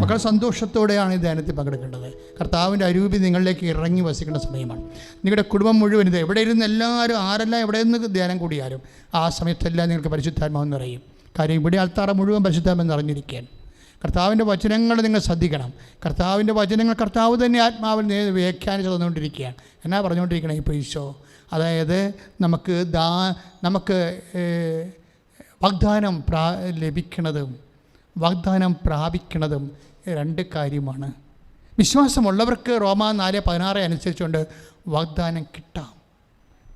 മക്കൾ സന്തോഷത്തോടെയാണ് ഈ ധ്യാനത്തിൽ പങ്കെടുക്കേണ്ടത്. കർത്താവിൻ്റെ അരൂപി നിങ്ങളിലേക്ക് ഇറങ്ങി വസിക്കേണ്ട സമയമാണ്. നിങ്ങളുടെ കുടുംബം മുഴുവൻ ഇത് എവിടെ ഇരുന്ന് എല്ലാവരും ആരെല്ലാം എവിടെ നിന്ന് ധ്യാനം കൂടിയാലും ആ സമയത്തെല്ലാം നിങ്ങൾക്ക് പരിശുദ്ധാത്മാവ് നിറയും. കാര്യം ഇവിടെ ആൾത്താറ മുഴുവൻ പരിശുദ്ധാത്മാവ് നിറഞ്ഞിരിക്കുകയാണ്. കർത്താവിൻ്റെ വചനങ്ങൾ നിങ്ങൾ ശ്രദ്ധിക്കണം. കർത്താവിൻ്റെ വചനങ്ങൾ കർത്താവ് തന്നെ ആത്മാവിൽ വ്യാഖ്യാനിച്ച് തന്നുകൊണ്ടിരിക്കുകയാണ്. എന്നാ പറഞ്ഞുകൊണ്ടിരിക്കണം ഇപ്പോൾ ഈശോ? അതായത് നമുക്ക് വാഗ്ദാനം ലഭിക്കുന്നതും വാഗ്ദാനം പ്രാപിക്കുന്നതും രണ്ട് കാര്യമാണ്. വിശ്വാസമുള്ളവർക്ക് റോമാ 4:16 അനുസരിച്ചുകൊണ്ട് വാഗ്ദാനം കിട്ടാം.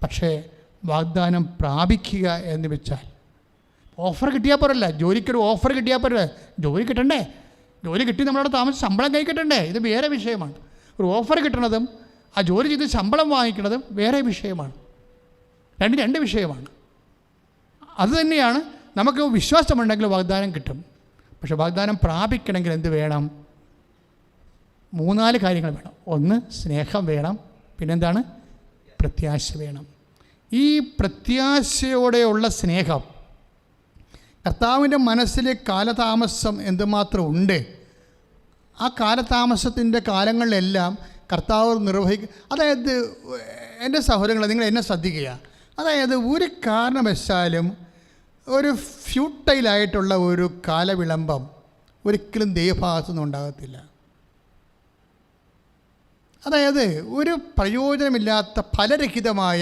പക്ഷേ വാഗ്ദാനം പ്രാപിക്കുക എന്ന് വെച്ചാൽ ഓഫർ കിട്ടിയാൽ പോരല്ല. ജോലിക്കൊരു ഓഫർ കിട്ടിയാൽ പോരല്ല. ജോലി കിട്ടണ്ടേ? ജോലി കിട്ടി നമ്മളവിടെ താമസിച്ച് ശമ്പളം കൈ കിട്ടണ്ടേ? ഇത് വേറെ വിഷയമാണ്. ഒരു ഓഫർ കിട്ടണതും ആ ജോലി ചെയ്ത് ശമ്പളം വാങ്ങിക്കുന്നതും വേറെ വിഷയമാണ്. രണ്ട് വിഷയമാണ്. അതുതന്നെയാണ് നമുക്ക് വിശ്വാസമുണ്ടെങ്കിൽ വാഗ്ദാനം കിട്ടും. പക്ഷെ വാഗ്ദാനം പ്രാപിക്കണമെങ്കിൽ എന്ത് വേണം? 3-4 കാര്യങ്ങൾ വേണം. ഒന്ന്, സ്നേഹം വേണം. പിന്നെന്താണ്? പ്രത്യാശ വേണം. ഈ പ്രത്യാശയോടെയുള്ള സ്നേഹം, കർത്താവിൻ്റെ മനസ്സിലെ കാലതാമസം എന്തുമാത്രം ഉണ്ട്, ആ കാലതാമസത്തിൻ്റെ കാലങ്ങളിലെല്ലാം കർത്താവ് നിർവഹിക്കും. അതായത് എൻ്റെ സഹോദരങ്ങളെ, നിങ്ങൾ എന്നെ ശ്രദ്ധിക്കുക. അതായത് ഒരു കാരണവശാലും ഒരു ഫ്യൂട്ടൈലായിട്ടുള്ള ഒരു കാലവിളംബം ഒരിക്കലും ദൈവഭാഗത്തുനിന്നും ഉണ്ടാകത്തില്ല. അതായത് ഒരു പ്രയോജനമില്ലാത്ത ഫലരഹിതമായ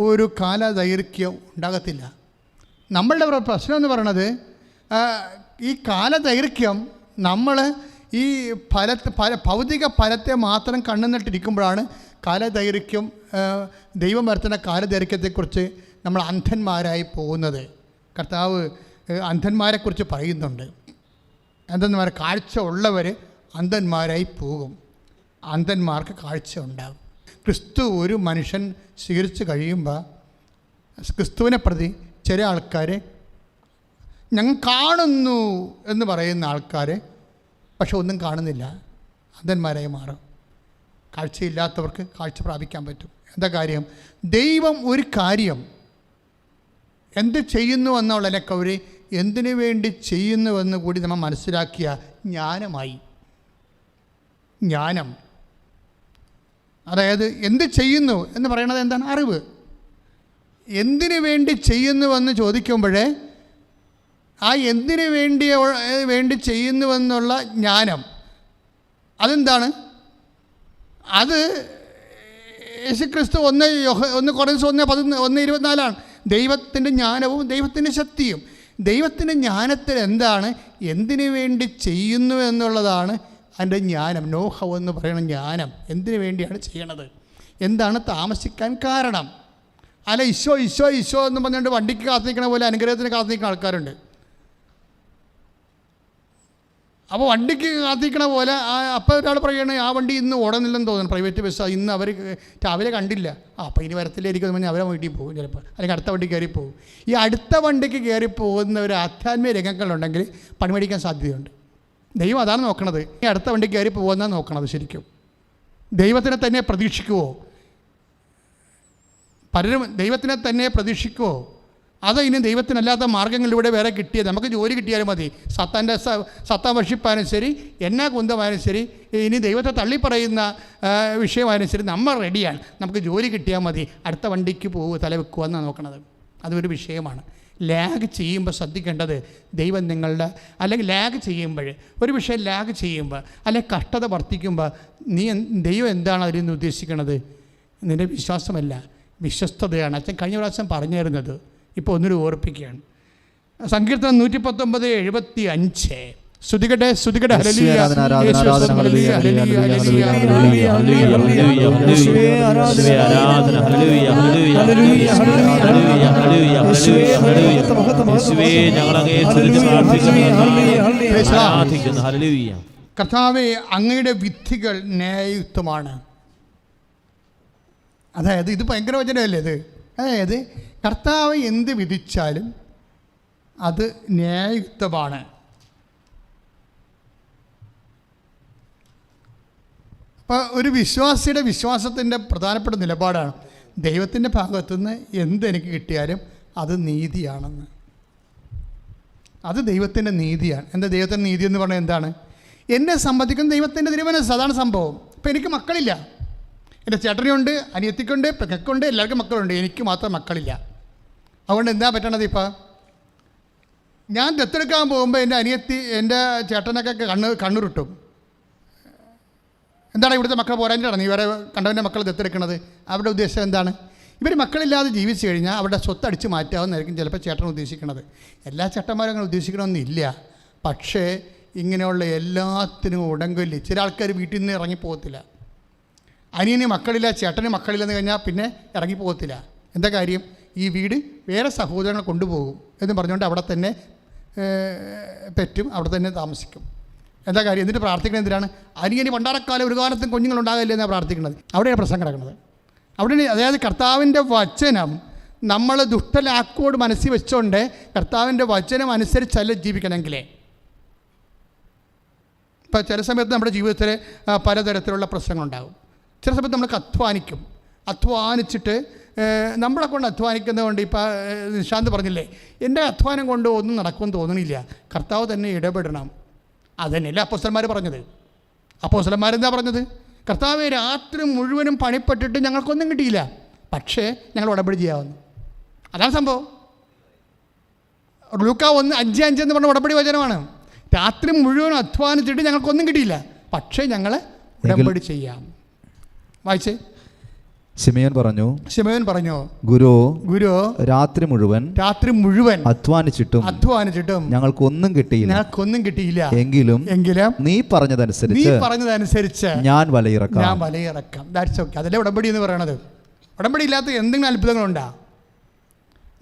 ഒരു കാലദൈർഘ്യം ഉണ്ടാകത്തില്ല. നമ്മളുടെ പ്രശ്നം എന്ന് പറയണത് ഈ കാലദൈർഘ്യം നമ്മൾ ഈ ഭൗതിക ഫലത്തെ മാത്രം കണ്ണുനട്ടിരിക്കുമ്പോഴാണ് കാലദൈർഘ്യം, ദൈവം വരുത്തുന്ന കാലദൈർഘ്യത്തെക്കുറിച്ച് നമ്മൾ അന്ധന്മാരായി പോകുന്നത്. കർത്താവ് അന്ധന്മാരെക്കുറിച്ച് പറയുന്നുണ്ട്. അന്ധന്മാർ, കാഴ്ച ഉള്ളവർ അന്ധന്മാരായി പോകും. അന്ധന്മാർക്ക് കാഴ്ച ഉണ്ടാകും. ക്രിസ്തു ഒരു മനുഷ്യൻ സ്വീകരിച്ച് കഴിയുമ്പോൾ ക്രിസ്തുവിനെ പ്രതി ചില ആൾക്കാർ ഞങ്ങൾ കാണുന്നു എന്ന് പറയുന്ന ആൾക്കാർ പക്ഷെ ഒന്നും കാണുന്നില്ല, അന്ധന്മാരായി മാറും. കാഴ്ചയില്ലാത്തവർക്ക് കാഴ്ച പ്രാപിക്കാൻ പറ്റും. എന്താ കാര്യം? ദൈവം ഒരു കാര്യം എന്ത് ചെയ്യുന്നു എന്നുള്ളതിനൊക്കെ അവർ എന്തിനു വേണ്ടി ചെയ്യുന്നുവെന്ന് കൂടി നമ്മൾ മനസ്സിലാക്കിയ ജ്ഞാനമായി. ജ്ഞാനം, അതായത് എന്ത് ചെയ്യുന്നു എന്ന് പറയണത് എന്താണ്? അറിവ്. എന്തിനു വേണ്ടി ചെയ്യുന്നുവെന്ന് ചോദിക്കുമ്പോഴേ ആ എന്തിനു വേണ്ടി ചെയ്യുന്നുവെന്നുള്ള ജ്ഞാനം അതെന്താണ്? അത് യേശുക്രിസ്തു 1 കൊരിന്ത്യർ 1:24 ദൈവത്തിൻ്റെ ജ്ഞാനവും ദൈവത്തിൻ്റെ ശക്തിയും. ദൈവത്തിൻ്റെ ജ്ഞാനത്തിൽ എന്താണ്? എന്തിനു വേണ്ടി ചെയ്യുന്നു എന്നുള്ളതാണ് അതിൻ്റെ ജ്ഞാനം. നോഹവ് എന്ന് പറയുന്ന ജ്ഞാനം. എന്തിനു വേണ്ടിയാണ് ചെയ്യണത്? എന്താണ് താമസിക്കാൻ കാരണം? അല്ല ഈശോ എന്ന് പറഞ്ഞുകൊണ്ട് വണ്ടിക്ക് കാത്തിരിക്കണ പോലെ അനുഗ്രഹത്തിന് കാത്തിരിക്കുന്ന ആൾക്കാരുണ്ട്. അപ്പോൾ വണ്ടിക്ക് കാത്തിരിക്കണ പോലെ അപ്പോൾ ഒരാൾ പറയുകയാണ് ആ വണ്ടി ഇന്ന് ഓടുന്നില്ലെന്ന് തോന്നുന്നു, പ്രൈവറ്റ് ബസ് ഇന്ന് അവർ രാവിലെ കണ്ടില്ല, അപ്പോൾ ഇനി വരത്തില്ലായിരിക്കും പറഞ്ഞാൽ അവരെ വീട്ടിൽ പോകും ചിലപ്പോൾ, അല്ലെങ്കിൽ അടുത്ത വണ്ടി കയറി പോകും. ഈ അടുത്ത വണ്ടിക്ക് കയറി പോകുന്ന ഒരു ആധ്യാത്മിക രംഗങ്ങളുണ്ടെങ്കിൽ പണിമേടിക്കാൻ സാധ്യതയുണ്ട്. ദൈവം അതാണ് നോക്കണത്. ഈ അടുത്ത വണ്ടി കയറി പോകുന്നതാണ് നോക്കണത്. ശരിക്കും ദൈവത്തിനെ തന്നെ പ്രതീക്ഷിക്കുമോ? പലരും ദൈവത്തിനെ തന്നെ പ്രതീക്ഷിക്കുമോ? അതോ ഇനി ദൈവത്തിനല്ലാത്ത മാർഗ്ഗങ്ങളിലൂടെ വേറെ കിട്ടിയത് നമുക്ക് ജോലി കിട്ടിയാലും മതി, സത്താൻ വർഷിപ്പാനും ശരി, എന്നാ കുന്തമായാലും ശരി, ഇനി ദൈവത്തെ തള്ളിപ്പറയുന്ന വിഷയമായാലും ശരി, നമ്മൾ റെഡിയാണ്, നമുക്ക് ജോലി കിട്ടിയാൽ മതി, അടുത്ത വണ്ടിക്ക് തലവെക്കുക എന്നാണ് നോക്കണത്. അതൊരു വിഷയമാണ്. ലാഗ് ചെയ്യുമ്പോൾ ശ്രദ്ധിക്കേണ്ടത് ദൈവം നിങ്ങളുടെ, അല്ലെങ്കിൽ ലാഗ് ചെയ്യുമ്പോൾ ഒരു വിഷയം ലാഗ് ചെയ്യുമ്പോൾ അല്ലെങ്കിൽ കഷ്ടത വർദ്ധിക്കുമ്പോൾ ദൈവം എന്താണ് അതിൽ നിന്ന് ഉദ്ദേശിക്കുന്നത്? നിൻ്റെ വിശ്വാസമല്ല, വിശ്വസ്തതയാണ്. അച്ഛൻ കഴിഞ്ഞ പ്രാവശ്യം പറഞ്ഞിരുന്നത് ഇപ്പോൾ ഒന്നൊരു ഓർപ്പിക്കുകയാണ്. സങ്കീർത്തനം 119:75 സ്തുതികട്ടെ ഹല്ലേലൂയ കർത്താവേ, അങ്ങയുടെ വിധികൾ ന്യായയുക്തമാണ്. അതായത് ഇത് ഭയങ്കര വചനമല്ലേ ഇത്? അതായത് കർത്താവ് എന്ത് വിധിച്ചാലും അത് ന്യായയുക്തമാണ്. അപ്പോൾ ഒരു വിശ്വാസിയുടെ വിശ്വാസത്തിൻ്റെ പ്രധാനപ്പെട്ട നിലപാടാണ് ദൈവത്തിൻ്റെ ഭാഗത്തുനിന്ന് എന്തെനിക്ക് കിട്ടിയാലും അത് നീതിയാണെന്ന്. അത് ദൈവത്തിൻ്റെ നീതിയാണ്. എന്താ ദൈവത്തിൻ്റെ നീതി എന്ന് പറഞ്ഞാൽ എന്താണ്? എന്നെ സംബന്ധിക്കുന്ന ദൈവത്തിൻ്റെ തിരുമനസ്, അതാണ് സംഭവം. ഇപ്പം എനിക്ക് മക്കളില്ല, എൻ്റെ ചേട്ടനുണ്ട്, അനിയത്തിക്കുണ്ട്, പെങ്ങൾക്കുണ്ട്, എല്ലാവർക്കും മക്കളുണ്ട്, എനിക്ക് മാത്രം മക്കളില്ല. അതുകൊണ്ട് എന്താ പറ്റണത്? ഇപ്പം ഞാൻ ദത്തെടുക്കാൻ പോകുമ്പോൾ എൻ്റെ അനിയത്തി, എൻ്റെ ചേട്ടനൊക്കെ കണ്ണുരുട്ടും. എന്താണ് ഇവിടുത്തെ മക്കൾ പോരാഞ്ഞിട്ടാണ് നീ വേറെ കണ്ടവൻ്റെ മക്കൾ ദത്തെടുക്കുന്നത്? അവരുടെ ഉദ്ദേശം എന്താണ്? ഇവർ മക്കളില്ലാതെ ജീവിച്ചു കഴിഞ്ഞാൽ അവരുടെ സ്വത്ത് അടിച്ച് മാറ്റാവുന്നതായിരിക്കും ചിലപ്പോൾ ചേട്ടൻ ഉദ്ദേശിക്കുന്നത്. എല്ലാ ചേട്ടന്മാരും അങ്ങനെ ഉദ്ദേശിക്കണമെന്നില്ല. പക്ഷേ ഇങ്ങനെയുള്ള എല്ലാത്തിനും ഉടങ്കൊല്ലി ചില ആൾക്കാർ വീട്ടിൽ നിന്ന് ഇറങ്ങിപ്പോകത്തില്ല. അനിയന് മക്കളില്ല, ചേട്ടന് മക്കളില്ലെന്ന് കഴിഞ്ഞാൽ പിന്നെ ഇറങ്ങിപ്പോകത്തില്ല. എന്താ കാര്യം? ഈ വീട് വേറെ സഹോദരങ്ങൾ കൊണ്ടുപോകും എന്ന് പറഞ്ഞുകൊണ്ട് അവിടെ തന്നെ പെറ്റും, അവിടെ തന്നെ താമസിക്കും. എന്താ കാര്യം? എന്നിട്ട് പ്രാർത്ഥിക്കുന്നത് എന്തിനാണ്? അനിയന് പണ്ടാരക്കാലം ഒരു കാലത്തും കുഞ്ഞുങ്ങളുണ്ടാകില്ല എന്നാണ് പ്രാർത്ഥിക്കുന്നത്. അവിടെയാണ് പ്രശ്നം കിടക്കുന്നത്. അവിടെ അതായത് കർത്താവിൻ്റെ വചനം നമ്മൾ ദുഷ്ടലാക്കോട് മനസ്സിൽ വെച്ചുകൊണ്ട് കർത്താവിൻ്റെ വചനം അനുസരിച്ചല്ല ജീവിക്കണമെങ്കിലേ. ഇപ്പോൾ ചില സമയത്ത് നമ്മുടെ ജീവിതത്തിൽ പലതരത്തിലുള്ള പ്രശ്നങ്ങളുണ്ടാകും. ചില സമയത്ത് നമ്മൾക്ക് അധ്വാനിച്ചിട്ട് നമ്മളെ കൊണ്ട് അധ്വാനിക്കുന്നത് കൊണ്ട് ഇപ്പോൾ നിശാന്ത് പറഞ്ഞില്ലേ, എൻ്റെ അധ്വാനം കൊണ്ട് ഒന്നും നടക്കുമെന്ന് തോന്നണില്ല, കർത്താവ് തന്നെ ഇടപെടണം. അതന്നെയല്ലേ അപ്പോസ്തലന്മാർ പറഞ്ഞത്? അപ്പോസ്തലന്മാരെന്താ പറഞ്ഞത്? കർത്താവ് രാത്രി മുഴുവനും പണിപ്പെട്ടിട്ട് ഞങ്ങൾക്കൊന്നും കിട്ടിയില്ല, പക്ഷേ ഞങ്ങൾ ഉടമ്പടി ചെയ്യാവുന്നു. അതാണ് സംഭവം. ലൂക്ക 1:5 എന്ന് പറഞ്ഞ ഉടമ്പടി വചനമാണ്. രാത്രി മുഴുവൻ അധ്വാനിച്ചിട്ട് ഞങ്ങൾക്കൊന്നും കിട്ടിയില്ല, പക്ഷേ ഞങ്ങൾ ഉടമ്പടി ചെയ്യാം. വായിച്ചേ. ശിമയോൻ പറഞ്ഞു, ഗുരു രാത്രി മുഴുവൻ അധ്വാനിച്ചിട്ടും ഞങ്ങൾക്കൊന്നും കിട്ടിയില്ല. എങ്കിലും നീ പറഞ്ഞതനുസരിച്ച് ഞാൻ വലയിറക്കാം. അതല്ലേ ഉടമ്പടി എന്ന് പറയണത്. ഉടമ്പടി ഇല്ലാത്ത എന്തെങ്കിലും അത്ഭുതങ്ങളുണ്ടാ?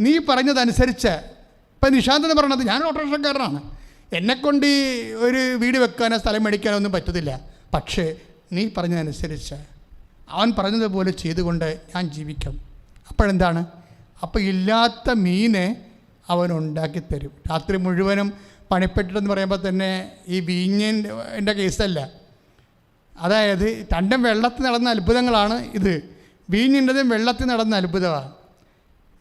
നീ പറഞ്ഞതനുസരിച്ച്. ഇപ്പം നിശാന്ത് എന്ന് പറയണത്, ഞാൻ ഓട്ടോറിക്ഷക്കാരനാണ്, എന്നെക്കൊണ്ട് ഒരു വീട് വെക്കാനോ സ്ഥലം മേടിക്കാനോ ഒന്നും പറ്റത്തില്ല, പക്ഷേ നീ പറഞ്ഞതനുസരിച്ച് അവൻ പറഞ്ഞതുപോലെ ചെയ്തുകൊണ്ട് ഞാൻ ജീവിക്കാം. അപ്പോഴെന്താണ്? അപ്പോൾ ഇല്ലാത്ത മീനെ അവൻ ഉണ്ടാക്കിത്തരും. രാത്രി മുഴുവനും പണിപ്പെട്ടിട്ടെന്ന് പറയുമ്പോൾ തന്നെ ഈ വീഞ്ഞിൻ്റെ കേസല്ല. അതായത് രണ്ടും വെള്ളത്തിൽ നടന്ന അത്ഭുതങ്ങളാണ് ഇത്. വീഞ്ഞിൻ്റെതും വെള്ളത്തിൽ നടന്ന അത്ഭുതമാണ്,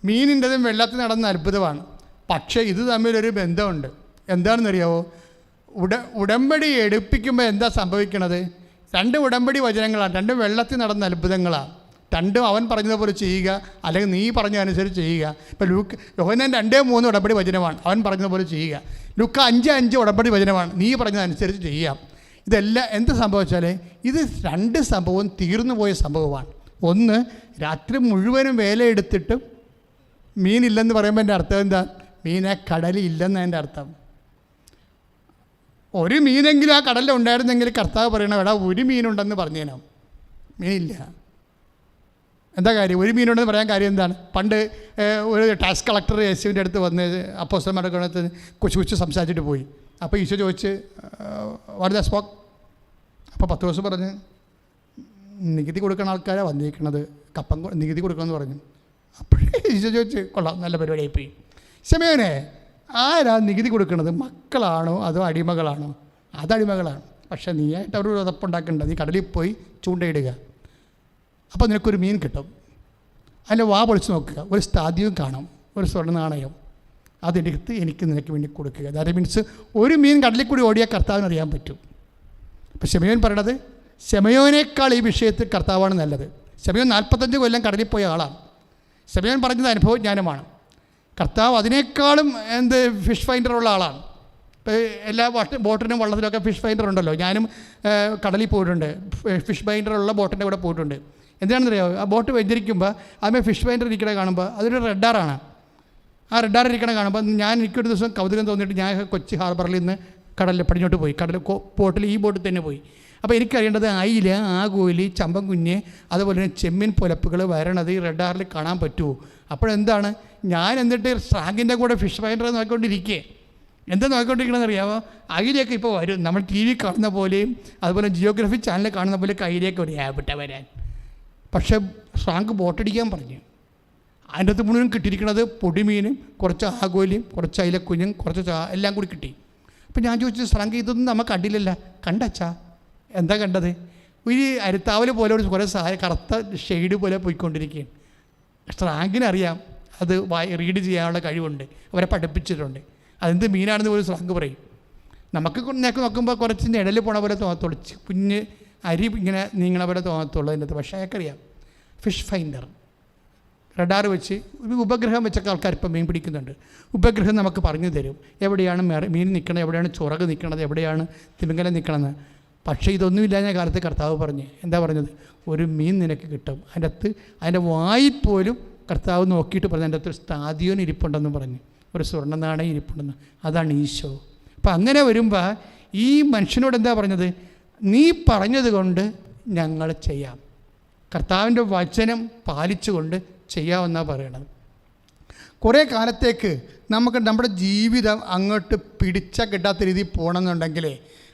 മീനിൻ്റെതും വെള്ളത്തിൽ നടന്ന അത്ഭുതമാണ്. പക്ഷേ ഇത് തമ്മിലൊരു ബന്ധമുണ്ട്. എന്താണെന്നറിയാവോ? ഉടമ്പടി എടുപ്പിക്കുമ്പോൾ എന്താ സംഭവിക്കണത്? രണ്ട് ഉടമ്പടി വചനങ്ങളാണ്, രണ്ടും വെള്ളത്തിൽ നടന്ന അത്ഭുതങ്ങളാണ്. രണ്ടും അവൻ പറഞ്ഞതുപോലെ ചെയ്യുക, അല്ലെങ്കിൽ നീ പറഞ്ഞതനുസരിച്ച് ചെയ്യുക. ഇപ്പോൾ യോഹന്നാൻ 2:3 ഉടമ്പടി വചനമാണ്, അവൻ പറഞ്ഞതുപോലെ ചെയ്യുക. ലൂക്ക 5:5 ഉടമ്പടി വചനമാണ്, നീ പറഞ്ഞതനുസരിച്ച് ചെയ്യാം. ഇതെല്ലാം എന്ത് സംഭവിച്ചാൽ ഇത് രണ്ട് സംഭവം തീർന്നു പോയ സംഭവമാണ്. ഒന്ന്, രാത്രി മുഴുവനും വേലയെടുത്തിട്ടും മീനില്ലെന്ന് പറയുമ്പോൾ എൻ്റെ അർത്ഥം എന്താ? മീനെ കടലില്ലെന്ന് എൻ്റെ അർത്ഥം. ഒരു മീനെങ്കിലും ആ കടലിൽ ഉണ്ടായിരുന്നെങ്കിൽ കർത്താവ് പറയണം, എടാ ഒരു മീനുണ്ടെന്ന് പറഞ്ഞേനോ. മീനില്ല. എന്താ കാര്യം? ഒരു മീനുണ്ടെന്ന് പറയാൻ കാര്യം എന്താണ്? പണ്ട് ഒരു ടാക്സ് കളക്ടർ യേശുവിൻ്റെ അടുത്ത് വന്ന് അപ്പോസ്തലന്മാരുടെ അടുത്ത് കൊച്ചു സംസാരിച്ചിട്ട് പോയി. അപ്പോൾ ഈശോ ചോദിച്ച് വാട്ട് ദ സ്പോക്ക്? അപ്പോൾ പത്രോസ് പറഞ്ഞ്, നികുതി കൊടുക്കുന്ന ആൾക്കാരാണ് വന്നിരിക്കുന്നത്, നികുതി കൊടുക്കണമെന്ന് പറഞ്ഞു. അപ്പോഴേ ഈശോ ചോദിച്ച്, കൊള്ളാം, നല്ല പരിപാടിയായി പോയി. ശിമയോനെ, ആരാ നികുതി കൊടുക്കുന്നത്? മക്കളാണോ അതോ അടിമകളാണോ? അതടിമകളാണ്. പക്ഷേ നീയായിട്ട് അവർ ഉതപ്പുണ്ടാക്കേണ്ടത്. നീ കടലിൽ പോയി ചൂണ്ടയിടുക, അപ്പോൾ നിനക്കൊരു മീൻ കിട്ടും. അതിൻ്റെ വാ പൊളിച്ച് നോക്കുക, ഒരു സ്ഥാദ്യവും കാണും, ഒരു സ്വർണ്ണ നാണയം, അതെടുത്ത് എനിക്ക് നിനക്ക് വേണ്ടി കൊടുക്കുക. ദാറ്റ് മീൻസ് ഒരു മീൻ കടലിൽ കൂടി ഓടിയാൽ കർത്താവിന് അറിയാൻ പറ്റും. അപ്പോൾ ശിമയോൻ പറയണത്, ശിമയോനേക്കാൾ ഈ വിഷയത്തിൽ കർത്താവാണ് നല്ലത്. ശിമയോൻ 45 കൊല്ലം കടലിൽ പോയ ആളാണ്. ശിമയോൻ പറഞ്ഞത് അനുഭവജ്ഞാനമാണ്. കർത്താവ് അതിനേക്കാളും ഫിഷ് ഫൈൻഡറുള്ള ആളാണ്. ഇപ്പോൾ എല്ലാ ബോട്ടിനും വള്ളത്തിലൊക്കെ ഫിഷ് ഫൈൻഡർ ഉണ്ടല്ലോ. ഞാനും കടലിൽ പോയിട്ടുണ്ട്, ഫിഷ് ഫൈൻഡറുള്ള ബോട്ടിൻ്റെ കൂടെ പോയിട്ടുണ്ട്. എന്താണെന്നറിയാമോ? ആ ബോട്ട് വെഞ്ചരിക്കുമ്പോൾ അതിന് ഫിഷ് ഫൈൻഡർ ഇരിക്കണ കാണുമ്പോൾ അതൊരു റെഡാറാണ്. ആ റെഡാർ ഇരിക്കണ കാണുമ്പോൾ എനിക്കൊരു ദിവസം കൗതുകം തോന്നിയിട്ട് ഞാൻ കൊച്ചി ഹാർബറിൽ നിന്ന് കടലിൽ പടിഞ്ഞോട്ട് പോയി. ബോട്ടിൽ ഈ ബോട്ടിൽ തന്നെ പോയി. അപ്പോൾ എനിക്കറിയേണ്ടത് അയില, ആകോലി, ചമ്പൻ കുഞ്ഞ്, അതുപോലെ തന്നെ ചെമ്മീൻ പുലപ്പുകൾ വരണത് ഈ റെഡാറിൽ കാണാൻ പറ്റുമോ? അപ്പോഴെന്താണ് ഞാൻ എന്നിട്ട് സ്രാങ്കിൻ്റെ കൂടെ ഫിഷ് ഫൈൻഡർ നോക്കിക്കൊണ്ടിരിക്കുക. എന്താ നോക്കിക്കൊണ്ടിരിക്കണമെന്ന് അറിയാമോ? അയിലേക്ക് ഇപ്പോൾ വരും. നമ്മൾ ടി വി കാണുന്ന പോലെയും അതുപോലെ ജിയോഗ്രഫി ചാനൽ കാണുന്ന പോലെ അയിലേക്ക് ഒരു ആപ്പിട്ട വരാൻ. പക്ഷേ സ്രാങ്ക് ബോട്ടടിക്കാൻ പറഞ്ഞു. അതിൻ്റെ അകത്ത് മുഴുവൻ കിട്ടിയിരിക്കുന്നത് പൊടിമീനും കുറച്ച് ആകോലിയും കുറച്ച് അയിലക്കുഞ്ഞും കുറച്ച് എല്ലാം കൂടി കിട്ടി. അപ്പോൾ ഞാൻ ചോദിച്ചു, സ്രാങ്ക് ഇതൊന്നും നമുക്ക് കണ്ടില്ലല്ലോ. കണ്ടച്ചാ? എന്താ കണ്ടത്? ഒരു അരിത്താവൽ പോലെ ഒരു കുറേ കറുത്ത ഷെയ്ഡ് പോലെ പോയിക്കൊണ്ടിരിക്കുകയാണ്. സ്രാങ്കിനറിയാം അത് റീഡ് ചെയ്യാനുള്ള കഴിവുണ്ട്, അവരെ പഠിപ്പിച്ചിട്ടുണ്ട്. അതെന്ത് മീനാണെന്ന് ഒരു സ്ലാങ് പറയും. നമുക്ക് നേക്ക് നോക്കുമ്പോൾ കുറച്ച് നിഴൽ പോണ പോലെ തോന്നത്തുള്ളൂ, കുഞ്ഞ് അരി ഇങ്ങനെ നീങ്ങണ പോലെ തോന്നത്തുള്ളൂ അതിൻ്റെ അകത്ത്. പക്ഷേ അയാൾക്കറിയാം, ഫിഷ് ഫൈൻഡർ റഡാർ വെച്ച് ഒരു ഉപഗ്രഹം വെച്ചൊക്കെ ആൾക്കാർ ഇപ്പം മീൻ പിടിക്കുന്നുണ്ട്. ഉപഗ്രഹം നമുക്ക് പറഞ്ഞു തരും എവിടെയാണ് മീൻ നിൽക്കണത്, എവിടെയാണ് ചുറക് നിൽക്കണത്, എവിടെയാണ് തിമിംഗലം നിൽക്കണമെന്ന്. പക്ഷേ ഇതൊന്നുമില്ലാഞ്ഞ കാലത്ത് കർത്താവ് പറഞ്ഞ് എന്താ പറഞ്ഞത്? ഒരു മീൻ നിനക്ക് കിട്ടും. അതിൻ്റെ വായിൽ പോലും കർത്താവ് നോക്കിയിട്ട് പറഞ്ഞു അതിൻ്റെ അകത്ത് ഒരു സ്ഥാദിയോൻ ഇരിപ്പുണ്ടെന്ന് പറഞ്ഞു, ഒരു സ്വർണ്ണ നാണയം ഇരിപ്പുണ്ടെന്ന്. അതാണ് ഈശോ. അപ്പം അങ്ങനെ വരുമ്പോൾ ഈ മനുഷ്യനോട് എന്താ പറഞ്ഞത്? നീ പറഞ്ഞത് കൊണ്ട് ഞങ്ങൾ ചെയ്യാം. കർത്താവിൻ്റെ വചനം പാലിച്ചുകൊണ്ട് ചെയ്യാമെന്നാണ് പറയണത്. കുറേ കാലത്തേക്ക് നമുക്ക് നമ്മുടെ ജീവിതം അങ്ങോട്ട് പിടിച്ചാൽ കിട്ടാത്ത രീതിയിൽ പോകണമെന്നുണ്ടെങ്കിൽ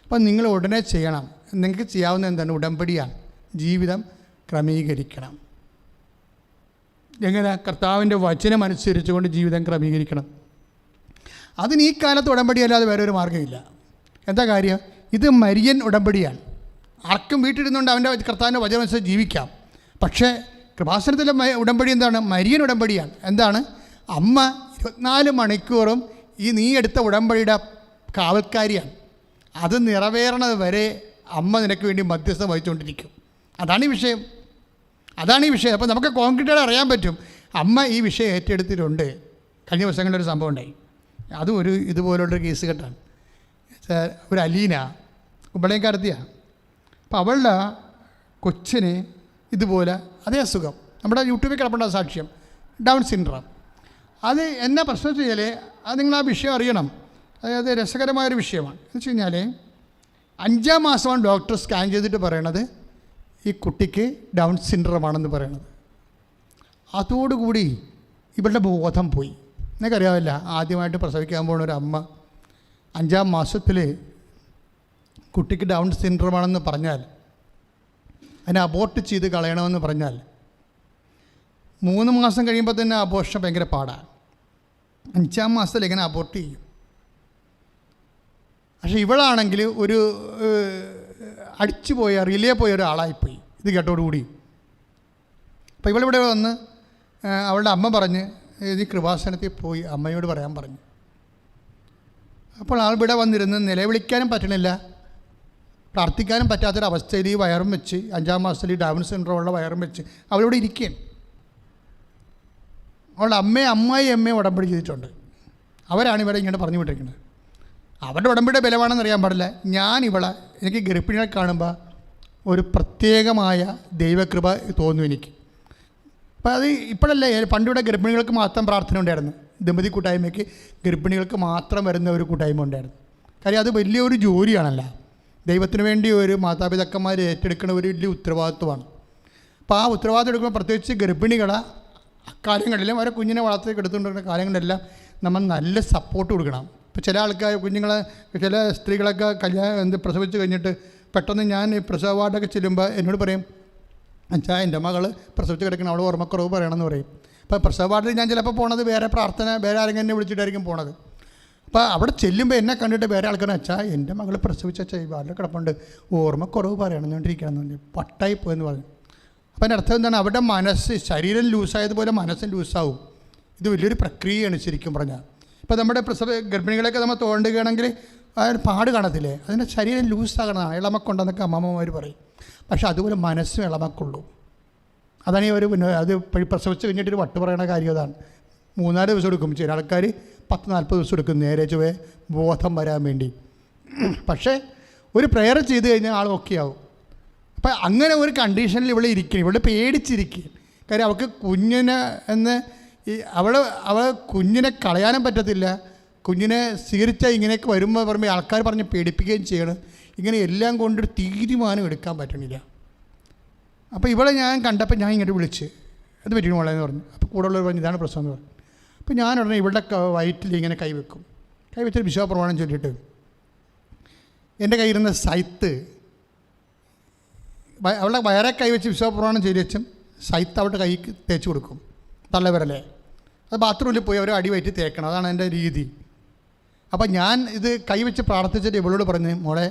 അപ്പം നിങ്ങൾ ഉടനെ ചെയ്യണം. നിങ്ങൾക്ക് ചെയ്യാവുന്ന എന്താണ്? ഉടമ്പടിയാണ്. ജീവിതം ക്രമീകരിക്കണം. എങ്ങനെ? കർത്താവിൻ്റെ വചനം അനുസരിച്ചുകൊണ്ട് ജീവിതം ക്രമീകരിക്കണം. അതിന് ഈ കാലത്ത് ഉടമ്പടി അല്ലാതെ വേറെ ഒരു മാർഗ്ഗമില്ല. എന്താ കാര്യം? ഇത് മരിയൻ ഉടമ്പടിയാണ്. ആർക്കും വീട്ടിലിരുന്നുകൊണ്ട് അവൻ്റെ കർത്താവിൻ്റെ വചനം അനുസരിച്ച് ജീവിക്കാം. പക്ഷേ കൃപാസനത്തിലെ ഉടമ്പടി എന്താണ്? മരിയൻ ഉടമ്പടിയാണ്. എന്താണ്? അമ്മ 24 മണിക്കൂറും നീ എടുത്ത ഉടമ്പടിയുടെ കാവൽക്കാരിയാണ്. അത് നിറവേറണത് വരെ അമ്മ നിനക്ക് വേണ്ടി മധ്യസ്ഥം വഹിച്ചുകൊണ്ടിരിക്കും. അതാണ് ഈ വിഷയം. അപ്പോൾ നമുക്ക് കോൺക്രീറ്റായിട്ട് അറിയാൻ പറ്റും അമ്മ ഈ വിഷയം ഏറ്റെടുത്തിട്ടുണ്ട്. കഴിഞ്ഞ ദിവസങ്ങളിലൊരു സംഭവം ഉണ്ടായി. അതും ഇതുപോലുള്ളൊരു കേസ് കെട്ടാണ്. ഒരു അലീന കുമ്പളേക്കാരത്തിയാണ്. അപ്പോൾ അവളുടെ കൊച്ചിന് ഇതുപോലെ അതേ അസുഖം, നമ്മുടെ യൂട്യൂബിൽ കിടപ്പുണ്ട സാക്ഷ്യം, ഡൗൺ സിൻഡ്രോം. അത് എന്നാ പ്രശ്നം ചെയ്യൽ, അത് നിങ്ങൾ ആ വിഷയം അറിയണം. അതായത് രസകരമായൊരു വിഷയമാണ്. എന്ന് വെച്ച് കഴിഞ്ഞാൽ 5-ാം മാസമാണ് ഡോക്ടർ സ്കാൻ ചെയ്തിട്ട് പറയണത് ഈ കുട്ടിക്ക് ഡൗൺ സിൻഡ്രോമാണെന്ന് പറയണത്. അതോടുകൂടി ഇവളുടെ ബോധം പോയി. നിനക്കറിയാമല്ല, ആദ്യമായിട്ട് പ്രസവിക്കാൻ പോകുന്ന ഒരു അമ്മ 5-ാം മാസത്തിൽ കുട്ടിക്ക് ഡൗൺ സിൻഡ്രോമാണെന്ന് പറഞ്ഞാൽ, അതിനെ അബോർട്ട് ചെയ്ത് കളയണമെന്ന് പറഞ്ഞാൽ 3 മാസം കഴിയുമ്പോൾ തന്നെ അബോർഷൻ ഭയങ്കര പാടാണ്. 5-ാം മാസത്തിൽ എങ്ങനെ അബോർട്ട് ചെയ്യും? പക്ഷേ ഇവളാണെങ്കിൽ ഒരു റിലേ പോയ ഒരാളായിപ്പോയി ഇത് കേട്ടോടുകൂടി. അപ്പോൾ ഇവളിവിടെ വന്ന് അവളുടെ അമ്മ പറഞ്ഞ് ഈ കൃപാസനത്തിൽ പോയി അമ്മയോട് പറയാൻ പറഞ്ഞു. അപ്പോൾ ആളിവിടെ വന്നിരുന്ന് നിലവിളിക്കാനും പറ്റണില്ല, പ്രാർത്ഥിക്കാനും പറ്റാത്തൊരവസ്ഥയിൽ ഈ വയറും വെച്ച് 5-ാം മാസത്തിൽ ഈ ഡൗൺ സിൻഡ്രോമുള്ള വയറും വെച്ച് അവളിവിടെ ഇരിക്കുകയാണ്. അവളുടെ അമ്മായിയമ്മയും ഉടമ്പടി ചെയ്തിട്ടുണ്ട്. അവരാണ് ഇവരെ ഇങ്ങനെ പറഞ്ഞു വിട്ടിരിക്കുന്നത്. അവരുടെ ഉടമ്പടിയുടെ ബലമാണെന്ന് അറിയാൻ പാടില്ല. എനിക്ക് ഗർഭിണികളെ കാണുമ്പോൾ ഒരു പ്രത്യേകമായ ദൈവകൃപ തോന്നും എനിക്ക്. അപ്പോൾ അത് ഇപ്പോഴല്ലേ, പണ്ടിവിടെ ഗർഭിണികൾക്ക് മാത്രം പ്രാർത്ഥന ഉണ്ടായിരുന്നു. ദമ്പതി കൂട്ടായ്മയ്ക്ക് ഗർഭിണികൾക്ക് മാത്രം വരുന്ന ഒരു കൂട്ടായ്മ ഉണ്ടായിരുന്നു. കാര്യം അത് വലിയൊരു ജോലിയാണല്ലോ. ദൈവത്തിന് വേണ്ടി ഒരു മാതാപിതാക്കന്മാർ ഏറ്റെടുക്കുന്ന ഒരു വലിയ ഉത്തരവാദിത്വമാണ്. അപ്പോൾ ആ ഉത്തരവാദിത്വം എടുക്കുമ്പോൾ പ്രത്യേകിച്ച് ഗർഭിണികളെ അക്കാലങ്ങളിലും അവരെ കുഞ്ഞിനെ വളർത്തി എടുത്തുകൊണ്ടിരുന്ന കാലങ്ങളിലെല്ലാം നമ്മൾ നല്ല സപ്പോർട്ട് കൊടുക്കണം. ഇപ്പോൾ ചില ആൾക്കാർ ചില സ്ത്രീകളൊക്കെ പ്രസവിച്ച് കഴിഞ്ഞിട്ട് പെട്ടെന്ന് ഞാൻ ഈ പ്രസവ വാർഡൊക്കെ ചെല്ലുമ്പോൾ എന്നോട് പറയും, അച്ഛാ എൻ്റെ മകൾ പ്രസവിച്ച് കിടക്കണം, അവൾ ഓർമ്മക്കുറവ് പറയണമെന്ന് പറയും. അപ്പോൾ പ്രസവ വാർഡിൽ ഞാൻ ചിലപ്പോൾ പോണത് വേറെ ആരെങ്കിലും എന്നെ വിളിച്ചിട്ടായിരിക്കും പോണത്. അപ്പോൾ അവിടെ ചെല്ലുമ്പോൾ എന്നെ കണ്ടിട്ട് വേറെ ആൾക്കാരെ, അച്ഛാ എൻ്റെ മകൾ പ്രസവിച്ച വാർഡിൽ കിടപ്പുണ്ട്, ഓർമ്മക്കുറവ് പറയണമെന്നുകൊണ്ടിരിക്കണം എന്ന് പറഞ്ഞു, പട്ടായി പോയെന്ന് പറഞ്ഞു. അപ്പോൾ അതിൻ്റെ അർത്ഥം എന്താണ്? അവരുടെ ശരീരം ലൂസായതുപോലെ മനസ്സും ലൂസാവും. ഇത് വലിയൊരു പ്രക്രിയയാണ് ശരിക്കും പറഞ്ഞാൽ. ഇപ്പോൾ നമ്മുടെ ഗർഭിണികളെയൊക്കെ നമ്മൾ തോണ്ടുകയാണെങ്കിൽ പാട് കാണത്തില്ലേ, അതിൻ്റെ ശരീരം ലൂസാകണതാണ്, ഇളമക്കുണ്ടെന്നൊക്കെ അമ്മമ്മമാർ പറയും. പക്ഷേ അതുപോലെ മനസ്സും ഇളമക്കുള്ളൂ. അതാണ് ഈ അത് പ്രസവിച്ച് കഴിഞ്ഞിട്ടൊരു വട്ട് പറയണ കാര്യം. അതാണ് 3-4 ദിവസം എടുക്കും. ചില ആൾക്കാർ 10-40 ദിവസം എടുക്കും നേരെ ചൊവ്വേ ബോധം വരാൻ വേണ്ടി. പക്ഷേ ഒരു പ്രെയർ ചെയ്ത് കഴിഞ്ഞാൽ ആൾ ഓക്കെ ആവും. അപ്പം അങ്ങനെ ഒരു കണ്ടീഷനിൽ ഇവിടെ ഇരിക്കുകയും ഇവിടെ പേടിച്ചിരിക്കുകയും. കാര്യം അവൾക്ക് കുഞ്ഞിനെ അവൾ കുഞ്ഞിനെ കളയാനും പറ്റത്തില്ല. കുഞ്ഞിനെ സ്വീകരിച്ചാൽ ഇങ്ങനെയൊക്കെ പറയുമ്പോൾ ആൾക്കാർ പറഞ്ഞ് പേടിപ്പിക്കുകയും ചെയ്യണം. ഇങ്ങനെ എല്ലാം കൊണ്ടൊരു തീരുമാനം എടുക്കാൻ പറ്റണില്ല. അപ്പോൾ ഇവളെ ഞാൻ കണ്ടപ്പോൾ ഞാൻ ഇങ്ങോട്ട് വിളിച്ച് അത് പറ്റിയ മോളെന്ന് പറഞ്ഞു. അപ്പോൾ കൂടെയുള്ളവർ പറഞ്ഞു ഇതാണ് പ്രശ്നം എന്ന് പറഞ്ഞു. അപ്പോൾ ഞാൻ ഉടനെ ഇവളുടെ വയറ്റിൽ ഇങ്ങനെ കൈവെക്കും. കൈവെച്ചൊരു വിശ്വാസപ്രമാണം ചൊല്ലിയിട്ട് എൻ്റെ കയ്യിരുന്ന സൈത്ത് അവളുടെ വയറെ കൈവച്ച് വിശ്വാസപ്രമാണം ചൊല്ലിച്ചും സൈത്ത് അവളുടെ കൈക്ക് തേച്ച് കൊടുക്കും, തള്ളവരല്ലേ. അത് ബാത്റൂമിൽ പോയി അവരെ അടിവയറ്റി തേക്കണം. അതാണ് എൻ്റെ രീതി. അപ്പോൾ ഞാൻ ഇത് കൈവച്ച് പ്രാർത്ഥിച്ചിട്ട് ഇവളോട് പറഞ്ഞ്, മോളെ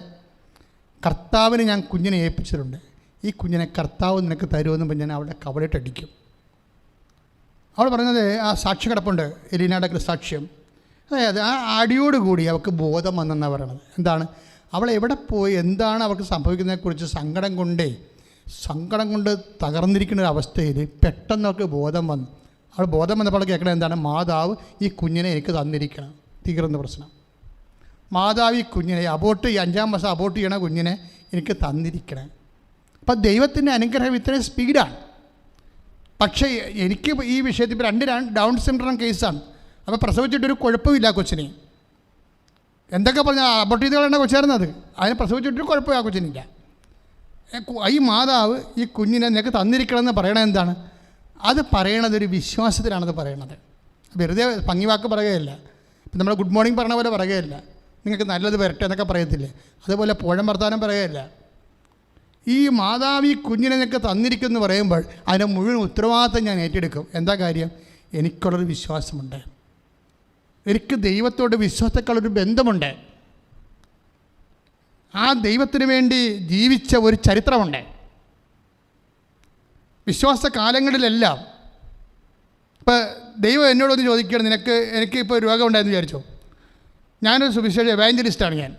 കർത്താവിന് ഞാൻ കുഞ്ഞിനെ ഏൽപ്പിച്ചിട്ടുണ്ട്, ഈ കുഞ്ഞിനെ കർത്താവ് നിനക്ക് തരുമെന്ന് പറഞ്ഞ് ഞാൻ അവളുടെ കവളിട്ടടിക്കും. അവൾ പറഞ്ഞത് ആ സാക്ഷ്യം കിടപ്പുണ്ട്, എലീനയുടെ സാക്ഷ്യം. അതായത് ആ അടിയോടുകൂടി അവൾക്ക് ബോധം വന്നെന്നാണ് പറയണത്. എന്താണ്? അവൾ എവിടെ പോയി, എന്താണ് അവൾക്ക് സംഭവിക്കുന്നതിനെക്കുറിച്ച് സങ്കടം കൊണ്ട് തകർന്നിരിക്കുന്ന ഒരു അവസ്ഥയിൽ പെട്ടെന്ന് അവൾക്ക് ബോധം വന്നു. അവൾ ബോധം വന്നപ്പോൾ കേൾക്കണത് എന്താണ്? മാതാവ് ഈ കുഞ്ഞിനെ എനിക്ക് തന്നിരിക്കണം. തീർന്ന പ്രശ്നം. മാതാവ് ഈ കുഞ്ഞിനെ ഈ 5-ാം മാസം അബോർട്ട് ചെയ്യണ കുഞ്ഞിനെ എനിക്ക് തന്നിരിക്കണം. അപ്പം ദൈവത്തിൻ്റെ അനുഗ്രഹം ഇത്രയും സ്പീഡാണ്. പക്ഷേ എനിക്ക് ഈ വിഷയത്തിൽ ഇപ്പോൾ 2 ഡൗൺ സിൻഡ്രോം കേസാണ്. അപ്പോൾ പ്രസവിച്ചിട്ടൊരു കുഴപ്പമില്ല കൊച്ചിനെ. എന്തൊക്കെ പറഞ്ഞാൽ അബോർട്ട് ചെയ്ത് കളയേണ്ട കൊച്ചായിരുന്നത്, അതിനെ പ്രസവിച്ചിട്ടൊരു കുഴപ്പമില്ല ആ കൊച്ചിനില്ല. ഈ മാതാവ് ഈ കുഞ്ഞിനെ നിനക്ക് തന്നിരിക്കണമെന്ന് പറയണത് എന്താണ്? അത് പറയണത് ഒരു വിശ്വാസത്തിലാണത് പറയണത്. വെറുതെ ഭംഗിവാക്ക് പറയുകയല്ല. ഇപ്പം നമ്മൾ ഗുഡ് മോർണിംഗ് പറഞ്ഞ പോലെ പറയുകയല്ല, നിങ്ങൾക്ക് നല്ലത് വരട്ടെ എന്നൊക്കെ പറയത്തില്ലേ, അതുപോലെ പുഴം വർത്താനം പറയുകയല്ല. ഈ മാതാവ് ഈ കുഞ്ഞിനെ നിനക്ക് തന്നിരിക്കുമെന്ന് പറയുമ്പോൾ അതിൻ്റെ മുഴുവൻ ഉത്തരവാദിത്തം ഞാൻ ഏറ്റെടുക്കും. എന്താ കാര്യം? എനിക്കുള്ളൊരു വിശ്വാസമുണ്ട്, എനിക്ക് ദൈവത്തോട് വിശ്വാസത്തെക്കാളൊരു ബന്ധമുണ്ട്, ആ ദൈവത്തിന് വേണ്ടി ജീവിച്ച ഒരു ചരിത്രമുണ്ട്. വിശ്വാസ കാലങ്ങളിലെല്ലാം ഇപ്പോൾ ദൈവം എന്നോടൊന്ന് ചോദിക്കുകയാണ്, എനിക്കിപ്പോൾ രോഗമുണ്ടായെന്ന് വിചാരിച്ചോ, ഞാനൊരു സുവിശേഷ എവാഞ്ചലിസ്റ്റാണ് ഞാൻ.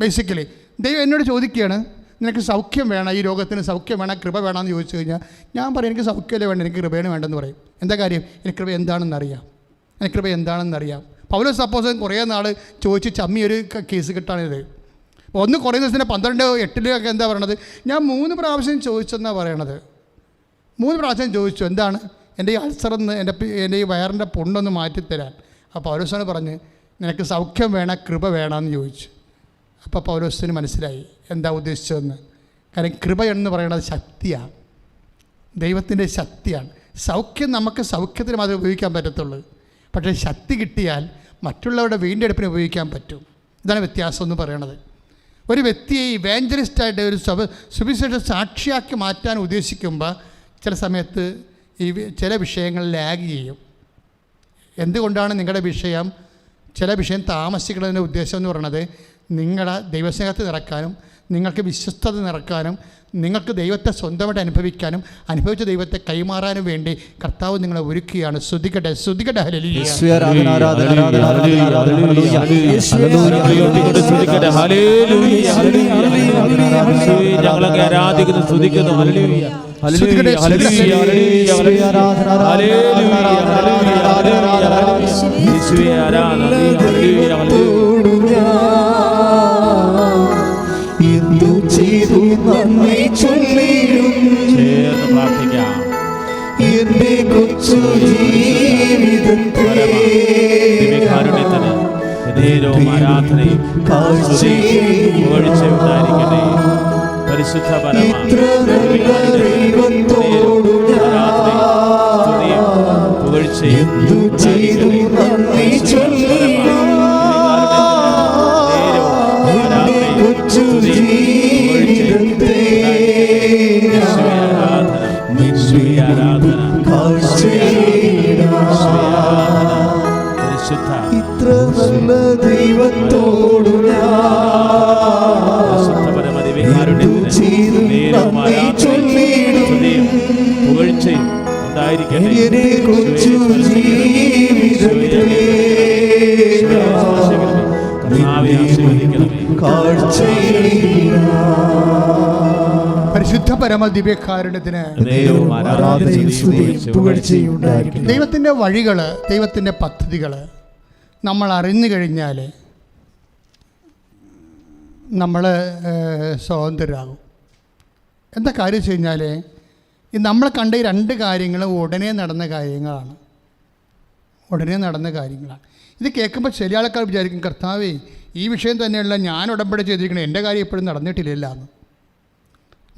ബേസിക്കലി ദൈവം എന്നോട് ചോദിക്കുകയാണ്, നിനക്ക് സൗഖ്യം വേണം, ഈ രോഗത്തിന് സൗഖ്യം വേണം, കൃപ വേണമെന്ന് ചോദിച്ചു കഴിഞ്ഞാൽ ഞാൻ പറയും എനിക്ക് സൗഖ്യമല്ലേ വേണ്ട, എനിക്ക് കൃപയാണ് വേണ്ടെന്ന് പറയും. എന്താ കാര്യം? എനിക്ക് കൃപ എന്താണെന്നറിയാം. പൗലോസ് അപ്പോസ്തലൻ കുറേ നാൾ ചോദിച്ച് ചമ്മിയൊരു കേസ് കിട്ടാണിത്. ഒന്ന് കുറേ ദിവസത്തിന് 12:8 എന്താ പറയണത്? ഞാൻ 3 പ്രാവശ്യം ചോദിച്ചെന്നാണ് പറയണത്. 3 പ്രാവശ്യം ചോദിച്ചു. എന്താണ്? എൻ്റെ ഈ അൾസറെന്ന് എൻ്റെ ഈ വയറിൻ്റെ പുണ്ണൊന്ന് മാറ്റിത്തരാൻ. അപ്പോൾ പൗലോസാണ് പറഞ്ഞ് നിനക്ക് സൗഖ്യം വേണം, കൃപ വേണമെന്ന് ചോദിച്ചു. അപ്പോൾ പൗലോസിന് മനസ്സിലായി എന്താ ഉദ്ദേശിച്ചതെന്ന്. കാരണം കൃപ എന്ന് പറയുന്നത് ശക്തിയാണ്, ദൈവത്തിൻ്റെ ശക്തിയാണ്. സൗഖ്യം നമുക്ക് സൗഖ്യത്തിന് മാത്രമേ ഉപയോഗിക്കാൻ പറ്റത്തുള്ളൂ. പക്ഷേ ശക്തി കിട്ടിയാൽ മറ്റുള്ളവരുടെ വീണ്ടെടുപ്പിന് ഉപയോഗിക്കാൻ പറ്റും. ഇതാണ് വ്യത്യാസം എന്ന് പറയണത്. ഒരു വ്യക്തിയെ ഇവാഞ്ചലിസ്റ്റായിട്ട് ഒരു സുവിശേഷ സാക്ഷിയാക്കി മാറ്റാൻ ഉദ്ദേശിക്കുമ്പോൾ ചില സമയത്ത് ചില വിഷയങ്ങൾ ലാഗ് ചെയ്യും. എന്തുകൊണ്ടാണ് നിങ്ങളുടെ ചില വിഷയം താമസിക്കുന്നതിൻ്റെ ഉദ്ദേശം എന്ന് പറയുന്നത് നിങ്ങളുടെ ദൈവസ്നേഹത്തെ നിറക്കാനും നിങ്ങൾക്ക് വിശ്വസ്തത നിറക്കാനും നിങ്ങൾക്ക് ദൈവത്തെ സ്വന്തമായിട്ട് അനുഭവിക്കാനും അനുഭവിച്ച ദൈവത്തെ കൈമാറാനും വേണ്ടി കർത്താവ് നിങ്ങളെ ഒരുക്കുകയാണ്. ശ്രുതിക്കട്ടെ ഹല്ലേലൂയ. എന്തു ചെയ്തു നന്ദി ചൊല്ലിടും, ചേർന്ന് പ്രാർത്ഥിക്കാം. എന്റെ കൊച്ചു ജീവിതത്തെ ആരാധനയും കാഴ്ചയുണ്ടായിരിക്കട്ടെ. പരിശുദ്ധ എന്തു ചെയ്തു നന്ദി ചൊല്ലിടും, കൊച്ചു ജീവിതത്തെ ഇത്ര നല്ല ദൈവത്തോടു കൊച്ചു ജീവിതത്തെ പരിശുദ്ധ പരമദിവ്യകാരുണ്യത്തിന് ദൈവത്തിൻ്റെ വഴികൾ, ദൈവത്തിൻ്റെ പദ്ധതികൾ നമ്മൾ അറിഞ്ഞു കഴിഞ്ഞാൽ നമ്മൾ സ്വതന്ത്രരാകും. എന്താ കാര്യം വെച്ച് കഴിഞ്ഞാൽ നമ്മൾ കണ്ട ഈ 2 കാര്യങ്ങളും ഉടനെ നടന്ന കാര്യങ്ങളാണ്. ഇത് കേൾക്കുമ്പോൾ ചില ആൾക്കാർ വിചാരിക്കും, കർത്താവേ ഈ വിഷയം തന്നെയുള്ള ഞാൻ ഉടമ്പടി ചെയ്തിരിക്കണം, എൻ്റെ കാര്യം എപ്പോഴും നടന്നിട്ടില്ല എന്ന്.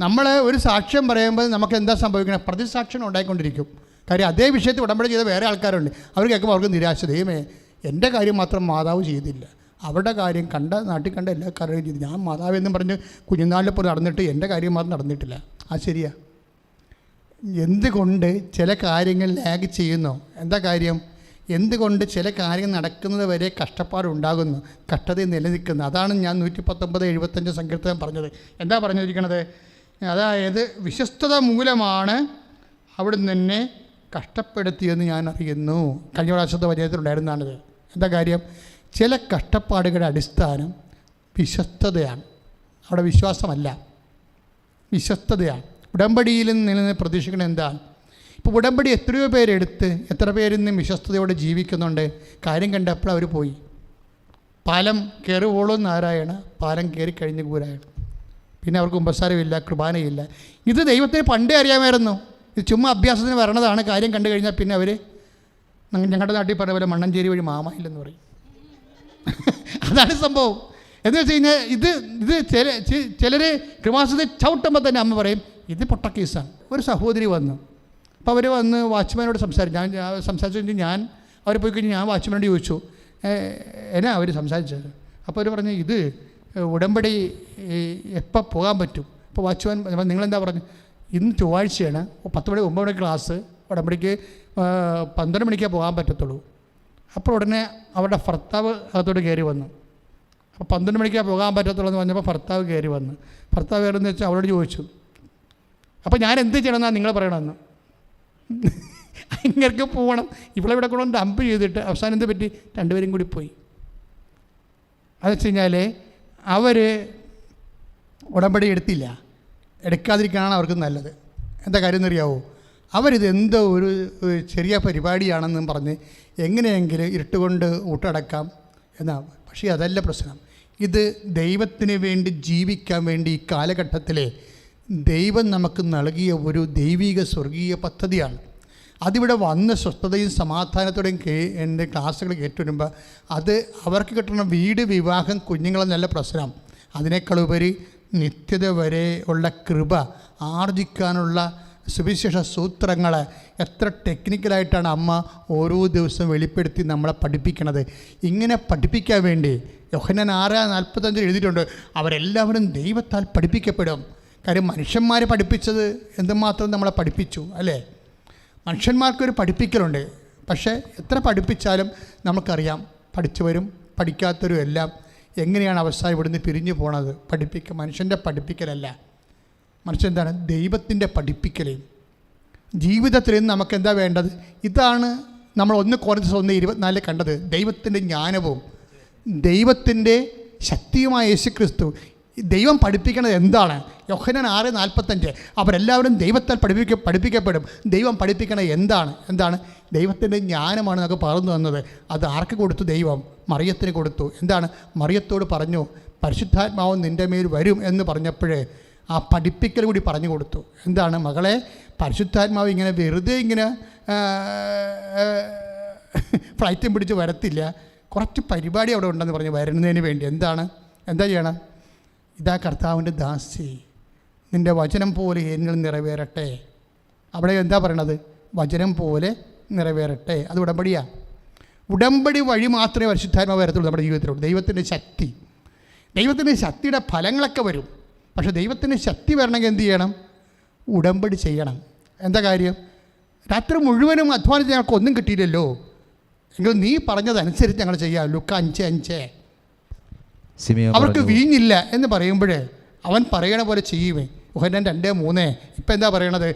നമ്മൾ ഒരു സാക്ഷ്യം പറയുമ്പോൾ നമുക്ക് എന്താ സംഭവിക്കണം? പ്രതിസാക്ഷ്യം ഉണ്ടായിക്കൊണ്ടിരിക്കും. കാര്യം അതേ വിഷയത്തിൽ ഉടമ്പടി ചെയ്ത വേറെ ആൾക്കാരുണ്ട്. അവർ കേൾക്കുമ്പോൾ അവർക്ക് നിരാശ. ദൈവമേ, എൻ്റെ കാര്യം മാത്രം മാതാവ് ചെയ്തില്ല, അവരുടെ കാര്യം നാട്ടിൽ കണ്ട എല്ലാ കാര്യവും ചെയ്തു. ഞാൻ മാതാവ് എന്നും പറഞ്ഞ് കുഞ്ഞുനാളിലിപ്പോൾ നടന്നിട്ട് എൻ്റെ കാര്യം മാത്രം നടന്നിട്ടില്ല. ആ ശരിയാ. എന്തുകൊണ്ട് ചില കാര്യങ്ങൾ ലാഗ് ചെയ്യുന്നു? എന്താ കാര്യം? എന്തുകൊണ്ട് ചില കാര്യങ്ങൾ നടക്കുന്നത് വരെ കഷ്ടപ്പാടുണ്ടാകുന്നു, കഷ്ടത നിലനിൽക്കുന്നു? അതാണ് ഞാൻ 119:75 സങ്കീർത്തനം പറഞ്ഞത്. എന്താ പറഞ്ഞിരിക്കണത്? അതായത് വിശ്വസ്തത മൂലമാണ് അവിടുന്ന് എന്നെ കഷ്ടപ്പെടുത്തിയെന്ന് ഞാൻ അറിയുന്നു. കഴിഞ്ഞ പ്രാവശ്യത്തെ വചനത്തിലുണ്ടായിരുന്നാണിത്. എന്താ കാര്യം? ചില കഷ്ടപ്പാടുകളുടെ അടിസ്ഥാനം വിശ്വസ്തതയാണ്. അവിടെ വിശ്വാസമല്ല, വിശ്വസ്തതയാണ്. ഉടമ്പടിയിൽ നിന്ന് പ്രതീക്ഷിക്കുന്നത് എന്താണ്? ഇപ്പോൾ ഉടമ്പടി എത്രയോ പേരെടുത്ത് എത്ര പേരിന്ന് വിശ്വസ്തയോടെ ജീവിക്കുന്നുണ്ട്. കാര്യം കണ്ടപ്പോൾ അവർ പോയി. പാലം കയറുവോളും നാരായണ, പാലം കയറി കഴിഞ്ഞ് കൂരായണ. പിന്നെ അവർക്ക് കുമ്പസാരമില്ല, കുർബാനയില്ല. ഇത് ദൈവത്തിന് പണ്ടേ അറിയാമായിരുന്നു. ഇത് ചുമ്മാ അഭ്യാസത്തിന് വരണതാണ്. കാര്യം കണ്ടു കഴിഞ്ഞാൽ പിന്നെ അവർ ഞങ്ങളുടെ നാട്ടിൽ പറഞ്ഞ പോലെ മണ്ണഞ്ചേരി വഴി മാമായില്ലെന്ന് പറയും. അതാണ് സംഭവം. എന്ന് വെച്ച് കഴിഞ്ഞാൽ ഇത് ചിലർ കൃപാസനത്തെ ചവിട്ടുമ്പോൾ തന്നെ അമ്മ പറയും ഇത് പൊട്ടക്കേസാണ്. ഒരു സഹോദരി വന്നു. അപ്പോൾ അവർ വന്ന് വാച്ച്മാനോട് സംസാരിച്ചു. ഞാൻ അവർ പോയി കഴിഞ്ഞ് ഞാൻ വാച്ച്മാനോട് ചോദിച്ചു എന്നാ അവർ സംസാരിച്ചത്. അപ്പോൾ അവർ പറഞ്ഞു ഇത് ഉടമ്പടി എപ്പോൾ പോകാൻ പറ്റും. അപ്പോൾ വാച്ച്മാൻ നിങ്ങളെന്താ പറഞ്ഞു? ഇന്ന് ചൊവ്വാഴ്ചയാണ്, 10 മണി 9 മണി ക്ലാസ്, ഉടമ്പടിക്ക് 12 മണിക്കേ പോകാൻ പറ്റത്തുള്ളൂ. അപ്പോൾ ഉടനെ അവരുടെ ഭർത്താവ് അകത്തോട്ട് കയറി വന്നു. അപ്പോൾ 12 മണിക്കേ പോകാൻ പറ്റത്തുള്ളൂ എന്ന് പറഞ്ഞപ്പോൾ ഭർത്താവ് കയറി വന്നു. ഭർത്താവ് കയറുന്ന വെച്ചാൽ അവരോട് ചോദിച്ചു, അപ്പോൾ ഞാൻ എന്ത് ചെയ്യണമെന്നാണ് നിങ്ങൾ പറയണമെന്ന്. ഇങ്ങനെ പോകണം, ഇവിടെ കൊണ്ട് ഡംപ് ചെയ്തിട്ട് അവസാനം എന്ത് പറ്റി? 2 പേരും കൂടി പോയി. അത് വെച്ച് കഴിഞ്ഞാൽ അവർ ഉടമ്പടി എടുത്തില്ല. എടുക്കാതിരിക്കാനാണ് അവർക്ക് നല്ലത്. എന്താ കാര്യം എന്നറിയാവോ? അവരിത് എന്തോ ഒരു ചെറിയ പരിപാടിയാണെന്നും പറഞ്ഞ് എങ്ങനെയെങ്കിലും ഇരുട്ടുകൊണ്ട് ഊട്ടടക്കാം എന്നാണ്. പക്ഷേ അതല്ല പ്രശ്നം. ഇത് ദൈവത്തിന് വേണ്ടി ജീവിക്കാൻ വേണ്ടി ഈ കാലഘട്ടത്തിൽ ദൈവം നമുക്ക് നൽകിയ ഒരു ദൈവിക സ്വർഗീയ പദ്ധതിയാണ്. അതിവിടെ വന്ന് സ്വസ്ഥതയും സമാധാനത്തോടെയും എൻ്റെ ക്ലാസ്സുകൾ കേട്ടുവരുമ്പോൾ അത് അവർക്ക് കിട്ടുന്ന വീട്, വിവാഹം, കുഞ്ഞുങ്ങളെന്നല്ല പ്രശ്നം. അതിനേക്കാളുപരി നിത്യത വരെ ഉള്ള കൃപ ആർജിക്കാനുള്ള സുവിശേഷ സൂത്രങ്ങൾ എത്ര ടെക്നിക്കലായിട്ടാണ് അമ്മ ഓരോ ദിവസവും വെളിപ്പെടുത്തി നമ്മളെ പഠിപ്പിക്കണത്. ഇങ്ങനെ പഠിപ്പിക്കാൻ വേണ്ടി യോഹന്നാൻ 6:45 എഴുതിയിട്ടുണ്ട്, അവരെല്ലാവരും ദൈവത്താൽ പഠിപ്പിക്കപ്പെടും. കാര്യം മനുഷ്യന്മാരെ പഠിപ്പിച്ചത് എന്തുമാത്രം നമ്മളെ പഠിപ്പിച്ചു അല്ലേ? മനുഷ്യന്മാർക്കൊരു പഠിപ്പിക്കലുണ്ട്. പക്ഷേ എത്ര പഠിപ്പിച്ചാലും നമുക്കറിയാം പഠിച്ചവരും പഠിക്കാത്തവരും എല്ലാം എങ്ങനെയാണ് അവസാനം ഇവിടുന്ന് പിരിഞ്ഞു പോണത്. മനുഷ്യൻ്റെ പഠിപ്പിക്കലല്ല, മനുഷ്യൻ എന്താണ്? ദൈവത്തിൻ്റെ പഠിപ്പിക്കൽ. ജീവിതത്തിൽ നിന്ന് നമുക്കെന്താ വേണ്ടത്? ഇതാണ് നമ്മൾ 1 കൊരിന്ത്യർ 1:24 കണ്ടത്. ദൈവത്തിൻ്റെ ജ്ഞാനവും ദൈവത്തിൻ്റെ ശക്തിയുമായ യേശുക്രിസ്തു. ദൈവം പഠിപ്പിക്കുന്നത് എന്താണ്? യോഹന്നാൻ 6:45 അവരെല്ലാവരും ദൈവത്താൽ പഠിപ്പിക്കപ്പെടും. ദൈവം പഠിപ്പിക്കണത് എന്താണ്? ദൈവത്തിൻ്റെ ജ്ഞാനമാണ് നമുക്ക് പറഞ്ഞു തന്നത്. അത് ആർക്ക് കൊടുത്തു? ദൈവം മറിയത്തിന് കൊടുത്തു. എന്താണ്? മറിയത്തോട് പറഞ്ഞു പരിശുദ്ധാത്മാവ് നിൻ്റെ മേൽ വരും എന്ന് പറഞ്ഞപ്പോഴേ ആ പഠിപ്പിക്കൽ കൂടി പറഞ്ഞു കൊടുത്തു. എന്താണ്? മകളെ, പരിശുദ്ധാത്മാവ് ഇങ്ങനെ വെറുതെ ഇങ്ങനെ ഫ്ലൈറ്റും പിടിച്ച് വരത്തില്ല, കുറച്ച് പരിപാടി അവിടെ ഉണ്ടെന്ന് പറഞ്ഞ് വരുന്നതിന് വേണ്ടി എന്താ ചെയ്യണം? ഇതാ കർത്താവിൻ്റെ ദാസി, നിൻ്റെ വചനം പോലെ എന്നിൽ നിറവേറട്ടെ. അവിടെ എന്താ പറയണത്? വചനം പോലെ നിറവേറട്ടെ. അത് ഉടമ്പടിയാണ്. ഉടമ്പടി വഴി മാത്രമേ പരിശുദ്ധാത്മാവ് വരത്തുള്ളൂ നമ്മുടെ ജീവിതത്തിലുള്ളൂ. ദൈവത്തിൻ്റെ ശക്തിയുടെ ഫലങ്ങളൊക്കെ വരും. പക്ഷേ ദൈവത്തിൻ്റെ ശക്തി വരണമെങ്കിൽ എന്ത് ചെയ്യണം? ഉടമ്പടി ചെയ്യണം. എന്താ കാര്യം? രാത്രി മുഴുവനും അധ്വാനിച്ച് ഞങ്ങൾക്ക് ഒന്നും കിട്ടിയില്ലല്ലോ, എങ്കിൽ നീ പറഞ്ഞതനുസരിച്ച് ഞങ്ങൾ ചെയ്യാം. ലുക്ക 5:5 അവർക്ക് വീഞ്ഞില്ല എന്ന് പറയുമ്പോൾ അവൻ പറയണ പോലെ ചെയ്യുമേ. യോഹന്നാൻ 2:3 ഇപ്പം എന്താ പറയണത്?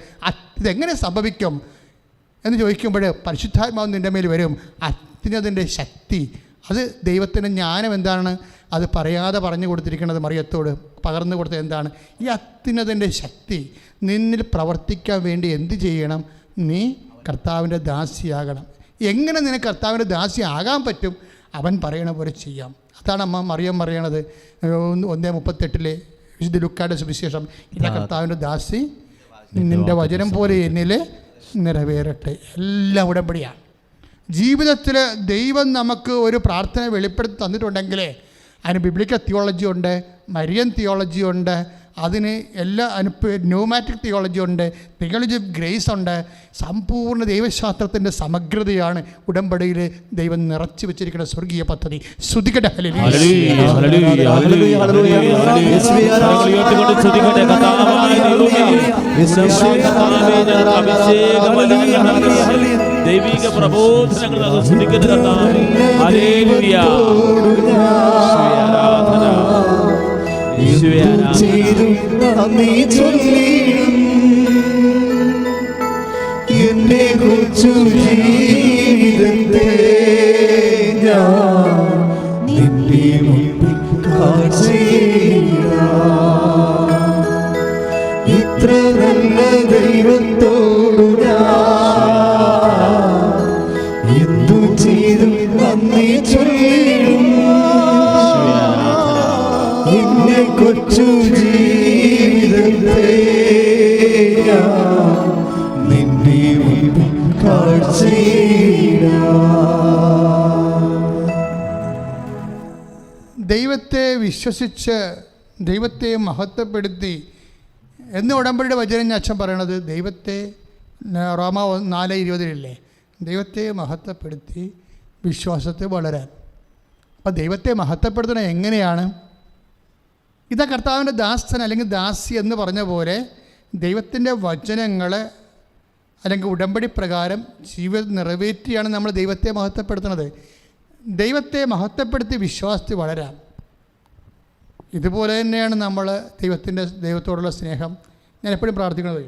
ഇതെങ്ങനെ സംഭവിക്കും എന്ന് ചോദിക്കുമ്പോൾ പരിശുദ്ധാത്മാവ് നിൻ്റെ മേൽ വരും. അത്യുന്നതൻ്റെ ശക്തി, അത് ദൈവത്തിൻ്റെ ജ്ഞാനം എന്താണ്? അത് പറയാതെ പറഞ്ഞു കൊടുത്തിരിക്കുന്നത് മറിയത്തോട് പകർന്നു കൊടുത്തത് എന്താണ്? ഈ അത്യുന്നതൻ്റെ ശക്തി നിന്നിൽ പ്രവർത്തിക്കാൻ വേണ്ടി എന്ത് ചെയ്യണം? നീ കർത്താവിൻ്റെ ദാസിയാകണം. എങ്ങനെ നിനക്ക് കർത്താവിൻ്റെ ദാസി ആകാൻ പറ്റും? അവൻ പറയണ പോലെ ചെയ്യാം. അതാണ് അമ്മ മറിയം പറയണത് 1:38 വിശുദ്ധ ലൂക്കായുടെ സുവിശേഷം. ഇല്ല, കർത്താവിൻ്റെ ദാസി നിൻ്റെ വചനം പോലെ എന്നിൽ നിറവേറട്ടെ. എല്ലാം ഉടമ്പടിയാണ്. ജീവിതത്തിൽ ദൈവം നമുക്ക് ഒരു പ്രാർത്ഥന വെളിപ്പെടുത്തി തന്നിട്ടുണ്ടെങ്കിൽ അതിന് ബിബ്ലിക്കൽ തിയോളജി ഉണ്ട്, മരിയൻ തിയോളജി ഉണ്ട്, അതിന് എല്ലാ ന്യൂമാറ്റിക് തിയോളജി ഉണ്ട്, തിയോളജി ഓഫ് ഗ്രേസ് ഉണ്ട്. സമ്പൂർണ്ണ ദൈവശാസ്ത്രത്തിൻ്റെ സമഗ്രതയാണ് ഉടമ്പടിയിൽ ദൈവം നിറച്ചു വെച്ചിരിക്കുന്ന സ്വർഗീയ പദ്ധതി. ശ്രുതികട്ടെ. ദൈവിക പ്രബോധനങ്ങൾ എന്നെ കുറിച്ചു ജീവിതത്തെ ഞാൻ നിന്റെ മുൻപിൽ കാഴ്ചയിടാം. ഇത്ര നല്ല ദൈവത്തോടു ഞാൻ എന്തു ചെയ്തും നന്ദി ചൊല്ലിടും. നിന്നെ കൊച്ചു ജീവിതത്തെ ഞാൻ നിന്റെ മുൻപിൽ കാഴ്ചയിടാം. ദൈവത്തെ വിശ്വസിച്ച് ദൈവത്തെ മഹത്വപ്പെടുത്തി എന്ന് ഉടമ്പടിയുടെ വചനം ഞാൻ അച്ഛൻ പറയണത്, ദൈവത്തെ റോമ 4:20 ദൈവത്തെ മഹത്വപ്പെടുത്തി വിശ്വാസത്തെ വളരാൻ. അപ്പോൾ ദൈവത്തെ മഹത്വപ്പെടുത്തണത് എങ്ങനെയാണ്? ഇതാ കർത്താവിൻ്റെ ദാസൻ അല്ലെങ്കിൽ ദാസി എന്ന് പറഞ്ഞ പോലെ ദൈവത്തിൻ്റെ വചനങ്ങൾ അല്ലെങ്കിൽ ഉടമ്പടി പ്രകാരം ജീവിതം നിറവേറ്റിയാണ് നമ്മൾ ദൈവത്തെ മഹത്വപ്പെടുത്തുന്നത്. ദൈവത്തെ മഹത്വപ്പെടുത്തി വിശ്വാസത്തിൽ വളരാം. ഇതുപോലെ തന്നെയാണ് നമ്മൾ ദൈവത്തോടുള്ള സ്നേഹം. ഞാൻ എപ്പോഴും പ്രാർത്ഥിക്കുന്നത്,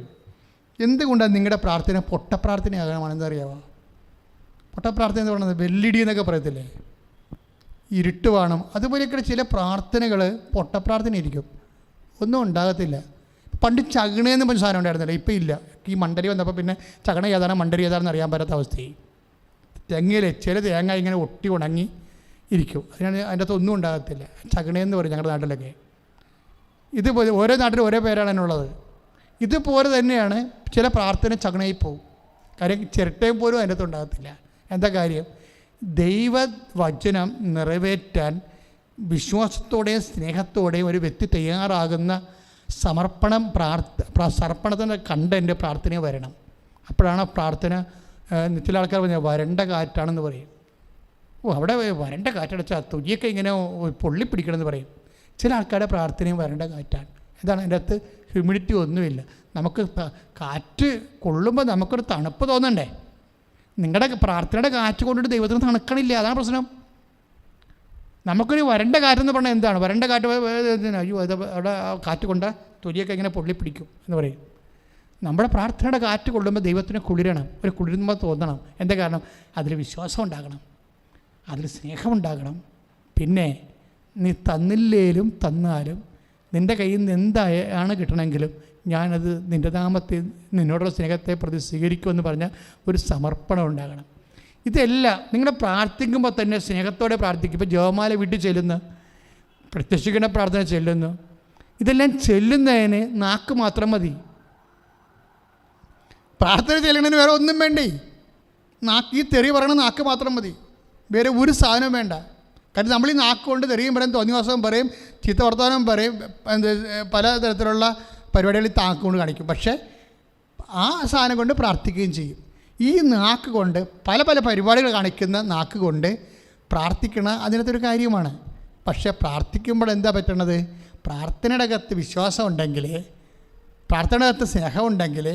എന്തുകൊണ്ടാണ് നിങ്ങളുടെ പ്രാർത്ഥന പൊട്ടപ്രാർത്ഥനയാകണമെന്ന് അറിയാമോ? പൊട്ടപ്രാർത്ഥന എന്ന് പറയുന്നത് വെല്ലിടി എന്നൊക്കെ പറയത്തില്ലേ, ഇരുട്ട് വേണം. അതുപോലെയൊക്കെ ചില പ്രാർത്ഥനകൾ പൊട്ടപ്രാർത്ഥന ഇരിക്കും, ഒന്നും ഉണ്ടാകത്തില്ല. പണ്ട് ചകണയെന്ന് പറഞ്ഞ സാധനം ഉണ്ടായിരുന്നില്ല, ഇപ്പം ഇല്ല. ഈ മണ്ടരി വന്നപ്പോൾ പിന്നെ ചകണ ഏതാണ് മണ്ടരി ഏതാണെന്ന് അറിയാൻ പറ്റാത്ത അവസ്ഥയായി. തെങ്ങയിൽ ചില തേങ്ങ ഇങ്ങനെ ഒട്ടി ഉണങ്ങി ഇരിക്കും, അതിനാണ് അതിൻ്റെ അകത്ത് ഒന്നും ഉണ്ടാകത്തില്ല. ചകണയെന്ന് പറയും ഞങ്ങളുടെ നാട്ടിലൊക്കെ. ഇതുപോലെ ഓരോ നാട്ടിലും ഓരോ പേരാണ് അതിനുള്ളത്. ഇതുപോലെ തന്നെയാണ് ചില പ്രാർത്ഥന ചകണയിൽ പോവും. കാര്യം ചിരട്ടയും പോലും അതിൻ്റെ അകത്ത് ഉണ്ടാകത്തില്ല. എന്താ കാര്യം? ദൈവവചനം നിറവേറ്റാൻ വിശ്വാസത്തോടെയും സ്നേഹത്തോടെയും ഒരു വ്യക്തി തയ്യാറാകുന്ന സമർപ്പണത്തിൻ്റെ കണ്ടന്റ് പ്രാർത്ഥനയെ വരണം. അപ്പോഴാണ് പ്രാർത്ഥന. ചില ആൾക്കാർ പറഞ്ഞാൽ വരണ്ട കാറ്റാണെന്ന് പറയും. അവിടെ വരണ്ട കാറ്റടച്ചാൽ തൊലിയൊക്കെ ഇങ്ങനെ പൊള്ളിപ്പിടിക്കണമെന്ന് പറയും. ചില ആൾക്കാരുടെ പ്രാർത്ഥനയും വരണ്ട കാറ്റാണ്. എന്താണ് അതിൻ്റെ അകത്ത്? ഹ്യൂമിഡിറ്റി ഒന്നുമില്ല. നമുക്ക് കാറ്റ് കൊള്ളുമ്പോൾ നമുക്കൊരു തണുപ്പ് തോന്നണ്ടേ? നിങ്ങളുടെ പ്രാർത്ഥനയുടെ കാറ്റ് കൊണ്ടിട്ട് ദൈവത്തിന് തണുക്കണില്ല, അതാണ് പ്രശ്നം. നമുക്കൊരു വരണ്ട കാറ്റെന്ന് പറഞ്ഞാൽ എന്താണ്? വരണ്ട കാറ്റ് അയ്യോ അത് അവിടെ കാറ്റ് കൊണ്ട് തൊലിയൊക്കെ ഇങ്ങനെ പൊള്ളിപ്പിടിക്കും എന്ന് പറയും. നമ്മുടെ പ്രാർത്ഥനയുടെ കാറ്റ് കൊള്ളുമ്പോൾ ദൈവത്തിന് കുളിരണം, ഒരു കുളിർമ തോന്നണം. എന്താ കാരണം? അതിൽ വിശ്വാസം ഉണ്ടാകണം, അതിൽ സ്നേഹമുണ്ടാകണം. പിന്നെ നീ തന്നില്ലേലും തന്നാലും നിൻ്റെ കയ്യിൽ നിന്ന് എന്താണ് കിട്ടണമെങ്കിലും ഞാനത് നിൻ്റെ നാമത്തെ നിന്നോടുള്ള സ്നേഹത്തെ പ്രതി സ്വീകരിക്കുമെന്ന് പറഞ്ഞ ഒരു സമർപ്പണം ഉണ്ടാകണം. ഇതെല്ലാം നിങ്ങൾ പ്രാർത്ഥിക്കുമ്പോൾ തന്നെ സ്നേഹത്തോടെ പ്രാർത്ഥിക്കും. ഇപ്പോൾ ജപമാല വീട്ടിൽ ചെല്ലുന്നു, പ്രത്യക്ഷിക്കുന്ന പ്രാർത്ഥന ചെല്ലുന്നു, ഇതെല്ലാം ചെല്ലുന്നതിന് നാക്ക് മാത്രം മതി. പ്രാർത്ഥന ചെല്ലുന്നതിന് വേറെ ഒന്നും വേണ്ടേ? ഈ തെറി പറയണ നാക്ക് മാത്രം മതി, വേറെ ഒരു സാധനവും വേണ്ട. കാരണം നമ്മൾ ഈ നാക്ക് കൊണ്ട് തെറിയും പറയും, തോന്നിവാസവും പറയും, ചീത്ത വർത്തമാനം പറയും, പലതരത്തിലുള്ള പരിപാടികളിൽ നാക്ക് കൊണ്ട് കാണിക്കും. പക്ഷേ ആ സാധനം കൊണ്ട് പ്രാർത്ഥിക്കുകയും ചെയ്യും. ഈ നാക്ക് കൊണ്ട് പല പല പരിപാടികൾ കാണിക്കുന്ന നാക്ക് കൊണ്ട് പ്രാർത്ഥിക്കണ അതിനകത്തൊരു കാര്യമാണ്. പക്ഷേ പ്രാർത്ഥിക്കുമ്പോൾ എന്താ പറ്റണത്? പ്രാർത്ഥനയുടെ അകത്ത് വിശ്വാസം ഉണ്ടെങ്കിൽ, പ്രാർത്ഥനയുടെ അകത്ത് സ്നേഹമുണ്ടെങ്കിൽ,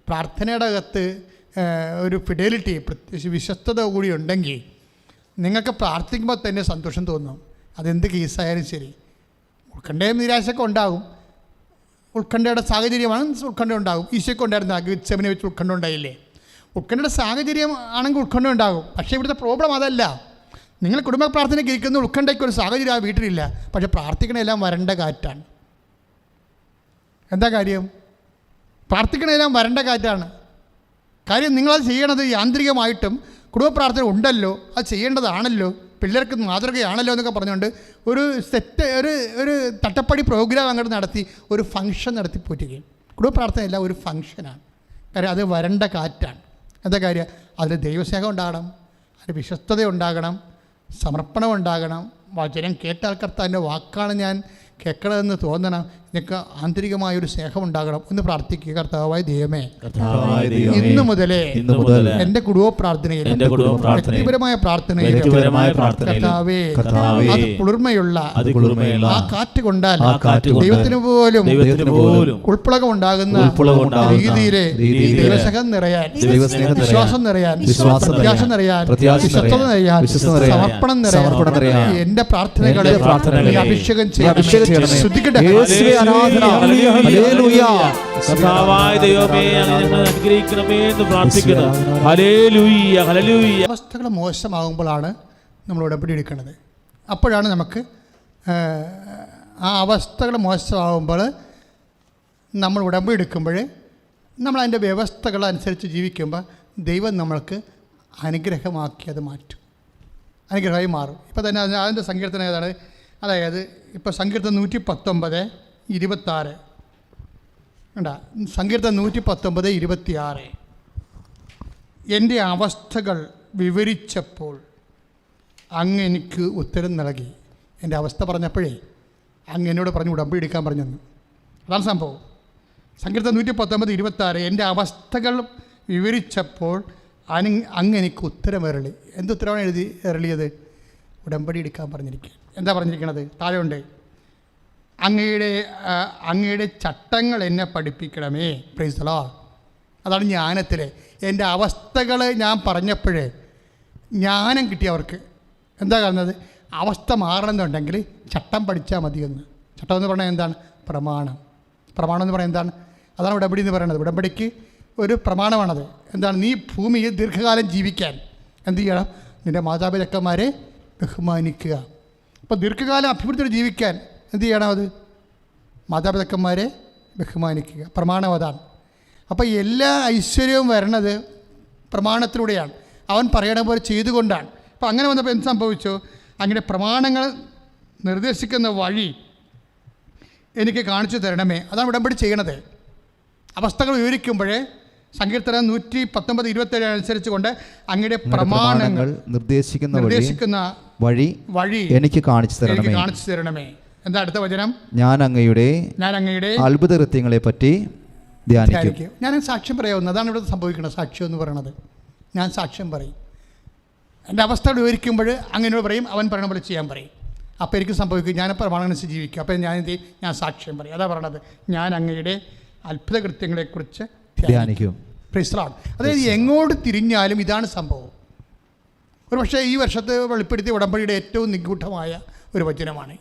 പ്രാർത്ഥനയുടെ അകത്ത് ഒരു ഫിഡലിറ്റി വിശ്വസ്തത കൂടി ഉണ്ടെങ്കിൽ നിങ്ങൾക്ക് പ്രാർത്ഥിക്കുമ്പോൾ തന്നെ സന്തോഷം തോന്നും. അതെന്ത് കേസായാലും ശരി. ഉത്കണ്ഠയും നിരാശയൊക്കെ ഉണ്ടാകും. ഉത്കണ്ഠയുടെ സാഹചര്യമാണ്, ഉത്കണ്ഠ ഉണ്ടാകും. ഈശോയ്ക്ക് ഉണ്ടായിരുന്ന ഗെത്സെമനെ വെച്ച് ഉത്കണ്ഠ ഉണ്ടായില്ലേ? ഉത്കണ്ഠയുടെ സാഹചര്യം ആണെങ്കിൽ ഉത്കണ്ഠ ഉണ്ടാകും. പക്ഷേ ഇവിടുത്തെ പ്രോബ്ലം അതല്ല. നിങ്ങൾ കുടുംബ പ്രാർത്ഥനയ്ക്ക് ഇരിക്കുന്ന ഉത്കണ്ഠയ്ക്ക് ഒരു സാഹചര്യം ആ വീട്ടിലില്ല. പക്ഷേ പ്രാർത്ഥിക്കണമെല്ലാം വരണ്ട കാറ്റാണ്. എന്താ കാര്യം? പ്രാർത്ഥിക്കണമെല്ലാം വരണ്ട കാറ്റാണ്. കാര്യം നിങ്ങളത് ചെയ്യണത് യാന്ത്രികമായിട്ടും കുടുംബ പ്രാർത്ഥന ഉണ്ടല്ലോ, അത് ചെയ്യേണ്ടതാണല്ലോ, പിള്ളേർക്ക് മാതൃകയാണല്ലോ എന്നൊക്കെ പറഞ്ഞുകൊണ്ട് ഒരു ഒരു തട്ടപ്പടി പ്രോഗ്രാം അങ്ങോട്ട് നടത്തി ഒരു ഫംഗ്ഷൻ നടത്തി പോറ്റുകയും. കുടുംബ പ്രാർത്ഥനയല്ല, ഒരു ഫംഗ്ഷനാണ്. കാര്യം അത് വരണ്ട കാറ്റാണ്. എന്താ കാര്യം? അതിൽ ദൈവസ്നേഹം ഉണ്ടാകണം, അതിൽ വിശ്വസ്തത ഉണ്ടാകണം, സമർപ്പണം ഉണ്ടാകണം. വചനം കേട്ടാൽ കർത്താവിൻ്റെ വാക്കാണ് ഞാൻ കേൾക്കണമെന്ന് തോന്നണം. നിങ്ങൾക്ക് ആന്തരികമായൊരു സ്നേഹം ഉണ്ടാകണം എന്ന് പ്രാർത്ഥിക്കുക. കർത്താവായ ദൈവമേ, ഇന്നു മുതലേ എൻ്റെ കുടുംബ പ്രാർത്ഥനയിൽ, വ്യക്തിപരമായ പ്രാർത്ഥനയിൽ കർത്താവേ, അത് കുളിർമയുള്ള ആ കാറ്റ് കൊണ്ടാൽ ദൈവത്തിന് പോലും ഉൾപ്പുളകം ഉണ്ടാകുന്ന രീതിയിലെ ദൈവസ്നേഹം നിറയാൻ, വിശ്വാസം നിറയാൻ, പ്രത്യാശ നിറയാൻ, വിശ്വസ്തത നിറയാൻ, സമർപ്പണം നിറയാൻ എൻ്റെ പ്രാർത്ഥനകളെ അഭിഷേകം ചെയ്യാൻ ശ്രദ്ധിക്കട്ടെ. അവസ്ഥകൾ മോശമാകുമ്പോഴാണ് നമ്മൾ ഉടമ്പടി എടുക്കുന്നത്. അപ്പോഴാണ് നമുക്ക് ആ അവസ്ഥകൾ മോശമാകുമ്പോൾ നമ്മൾ ഉടമ്പടി എടുക്കുമ്പോൾ നമ്മളതിൻ്റെ വ്യവസ്ഥകളനുസരിച്ച് ജീവിക്കുമ്പോൾ ദൈവം നമ്മൾക്ക് അനുഗ്രഹമാക്കി അത് മാറ്റും, അനുഗ്രഹമായി മാറും. ഇപ്പോൾ തന്നെ അതിൻ്റെ സങ്കീർത്തനം ഏതാണ്? അതായത് ഇപ്പോൾ സങ്കീർത്തനം 119:26 ഉണ്ടാ. സങ്കീർത്തനം 119:26 എൻ്റെ അവസ്ഥകൾ വിവരിച്ചപ്പോൾ അങ്ങ് എനിക്ക് ഉത്തരം നൽകി. എൻ്റെ അവസ്ഥ പറഞ്ഞപ്പോഴേ അങ്ങ് എന്നോട് പറഞ്ഞു ഉടമ്പടി എടുക്കാൻ പറഞ്ഞെന്ന്. അതാണ് സംഭവം. സങ്കീർത്തനം 119:26 എൻ്റെ അവസ്ഥകൾ വിവരിച്ചപ്പോൾ അങ്ങ് എനിക്ക് ഉത്തരമരളി. എന്തുത്തരവാണ് എരളിയത്? ഉടമ്പടി എടുക്കാൻ പറഞ്ഞിരിക്കുക. എന്താ പറഞ്ഞിരിക്കുന്നത്? താഴെ ഉണ്ട്, അങ്ങയുടെ ചട്ടങ്ങൾ എന്നെ പഠിപ്പിക്കണമേ. Price the Lord. അതാണ് ജ്ഞാനത്തിലെ എൻ്റെ അവസ്ഥകൾ ഞാൻ പറഞ്ഞപ്പോഴേ ജ്ഞാനം കിട്ടിയവർക്ക്. എന്താ കാണുന്നത്? അവസ്ഥ മാറണമെന്നുണ്ടെങ്കിൽ ചട്ടം പഠിച്ചാൽ മതിയെന്ന്. ചട്ടം എന്ന് പറഞ്ഞാൽ എന്താണ്? പ്രമാണം. പ്രമാണം എന്ന് പറഞ്ഞാൽ എന്താണ്? അതാണ് ഉടമ്പടി എന്ന് പറയുന്നത്. ഉടമ്പടിക്ക് ഒരു പ്രമാണമാണത്. എന്താണ്? നീ ഭൂമിയിൽ ദീർഘകാലം ജീവിക്കാൻ എന്ത് ചെയ്യണം? നിൻ്റെ മാതാപിതാക്കന്മാരെ ബഹുമാനിക്കുക. അപ്പോൾ ദീർഘകാലം അഭിവൃദ്ധിയോടെ ജീവിക്കാൻ എന്ത് ചെയ്യണം? അത് മാതാപിതാക്കന്മാരെ ബഹുമാനിക്കുക. പ്രമാണം അതാണ്. അപ്പോൾ എല്ലാ ഐശ്വര്യവും വരണത് പ്രമാണത്തിലൂടെയാണ്. അവൻ പറയണ പോലെ ചെയ്തുകൊണ്ടാണ്. അപ്പോൾ അങ്ങനെ വന്നപ്പോൾ എന്ത് സംഭവിച്ചു? അങ്ങനെ പ്രമാണങ്ങൾ നിർദ്ദേശിക്കുന്ന വഴി എനിക്ക് കാണിച്ചു തരണമേ. അതാണ് ഉടമ്പടി ചെയ്യണത്. അവസ്ഥകൾ വിവരിക്കുമ്പോഴേ സങ്കീർത്തനം 119:27 അനുസരിച്ച് കൊണ്ട് അങ്ങയുടെ പ്രമാണങ്ങൾ നിർദ്ദേശിക്കുന്ന വഴി എനിക്ക് കാണിച്ചു തരണമേ. എന്താ അടുത്ത വചനം? ഞാൻ അങ്ങയുടെ അത്ഭുത കൃത്യങ്ങളെ പറ്റി ധ്യാനിക്കും. ഞാൻ സാക്ഷ്യം പറയാവുന്നത്. അതാണ് ഇവിടെ സംഭവിക്കുന്നത്. സാക്ഷ്യം എന്ന് പറയുന്നത് ഞാൻ സാക്ഷ്യം പറയും. എൻ്റെ അവസ്ഥകൾ വിവരിക്കുമ്പോൾ അങ്ങനെയോട് പറയും, അവൻ പറയുന്ന പോലെ ചെയ്യാൻ പറയും. അപ്പോൾ എനിക്ക് സംഭവിക്കും, ഞാൻ പ്രമാണമനുസരിച്ച് ജീവിക്കും. അപ്പോൾ ഞാൻ സാക്ഷ്യം പറയും. അതാ പറയണത്, ഞാൻ അങ്ങയുടെ അത്ഭുത കൃത്യങ്ങളെക്കുറിച്ച് ധ്യാനിക്കും. Praise the Lord. അതായത് എങ്ങോട്ട് തിരിഞ്ഞാലും ഇതാണ് സംഭവം. ഒരു പക്ഷേ ഈ വർഷത്തെ വെളിപ്പെടുത്തിയ ഉടമ്പടിയുടെ ഏറ്റവും നിഗൂഢമായ ഒരു വചനമാണ്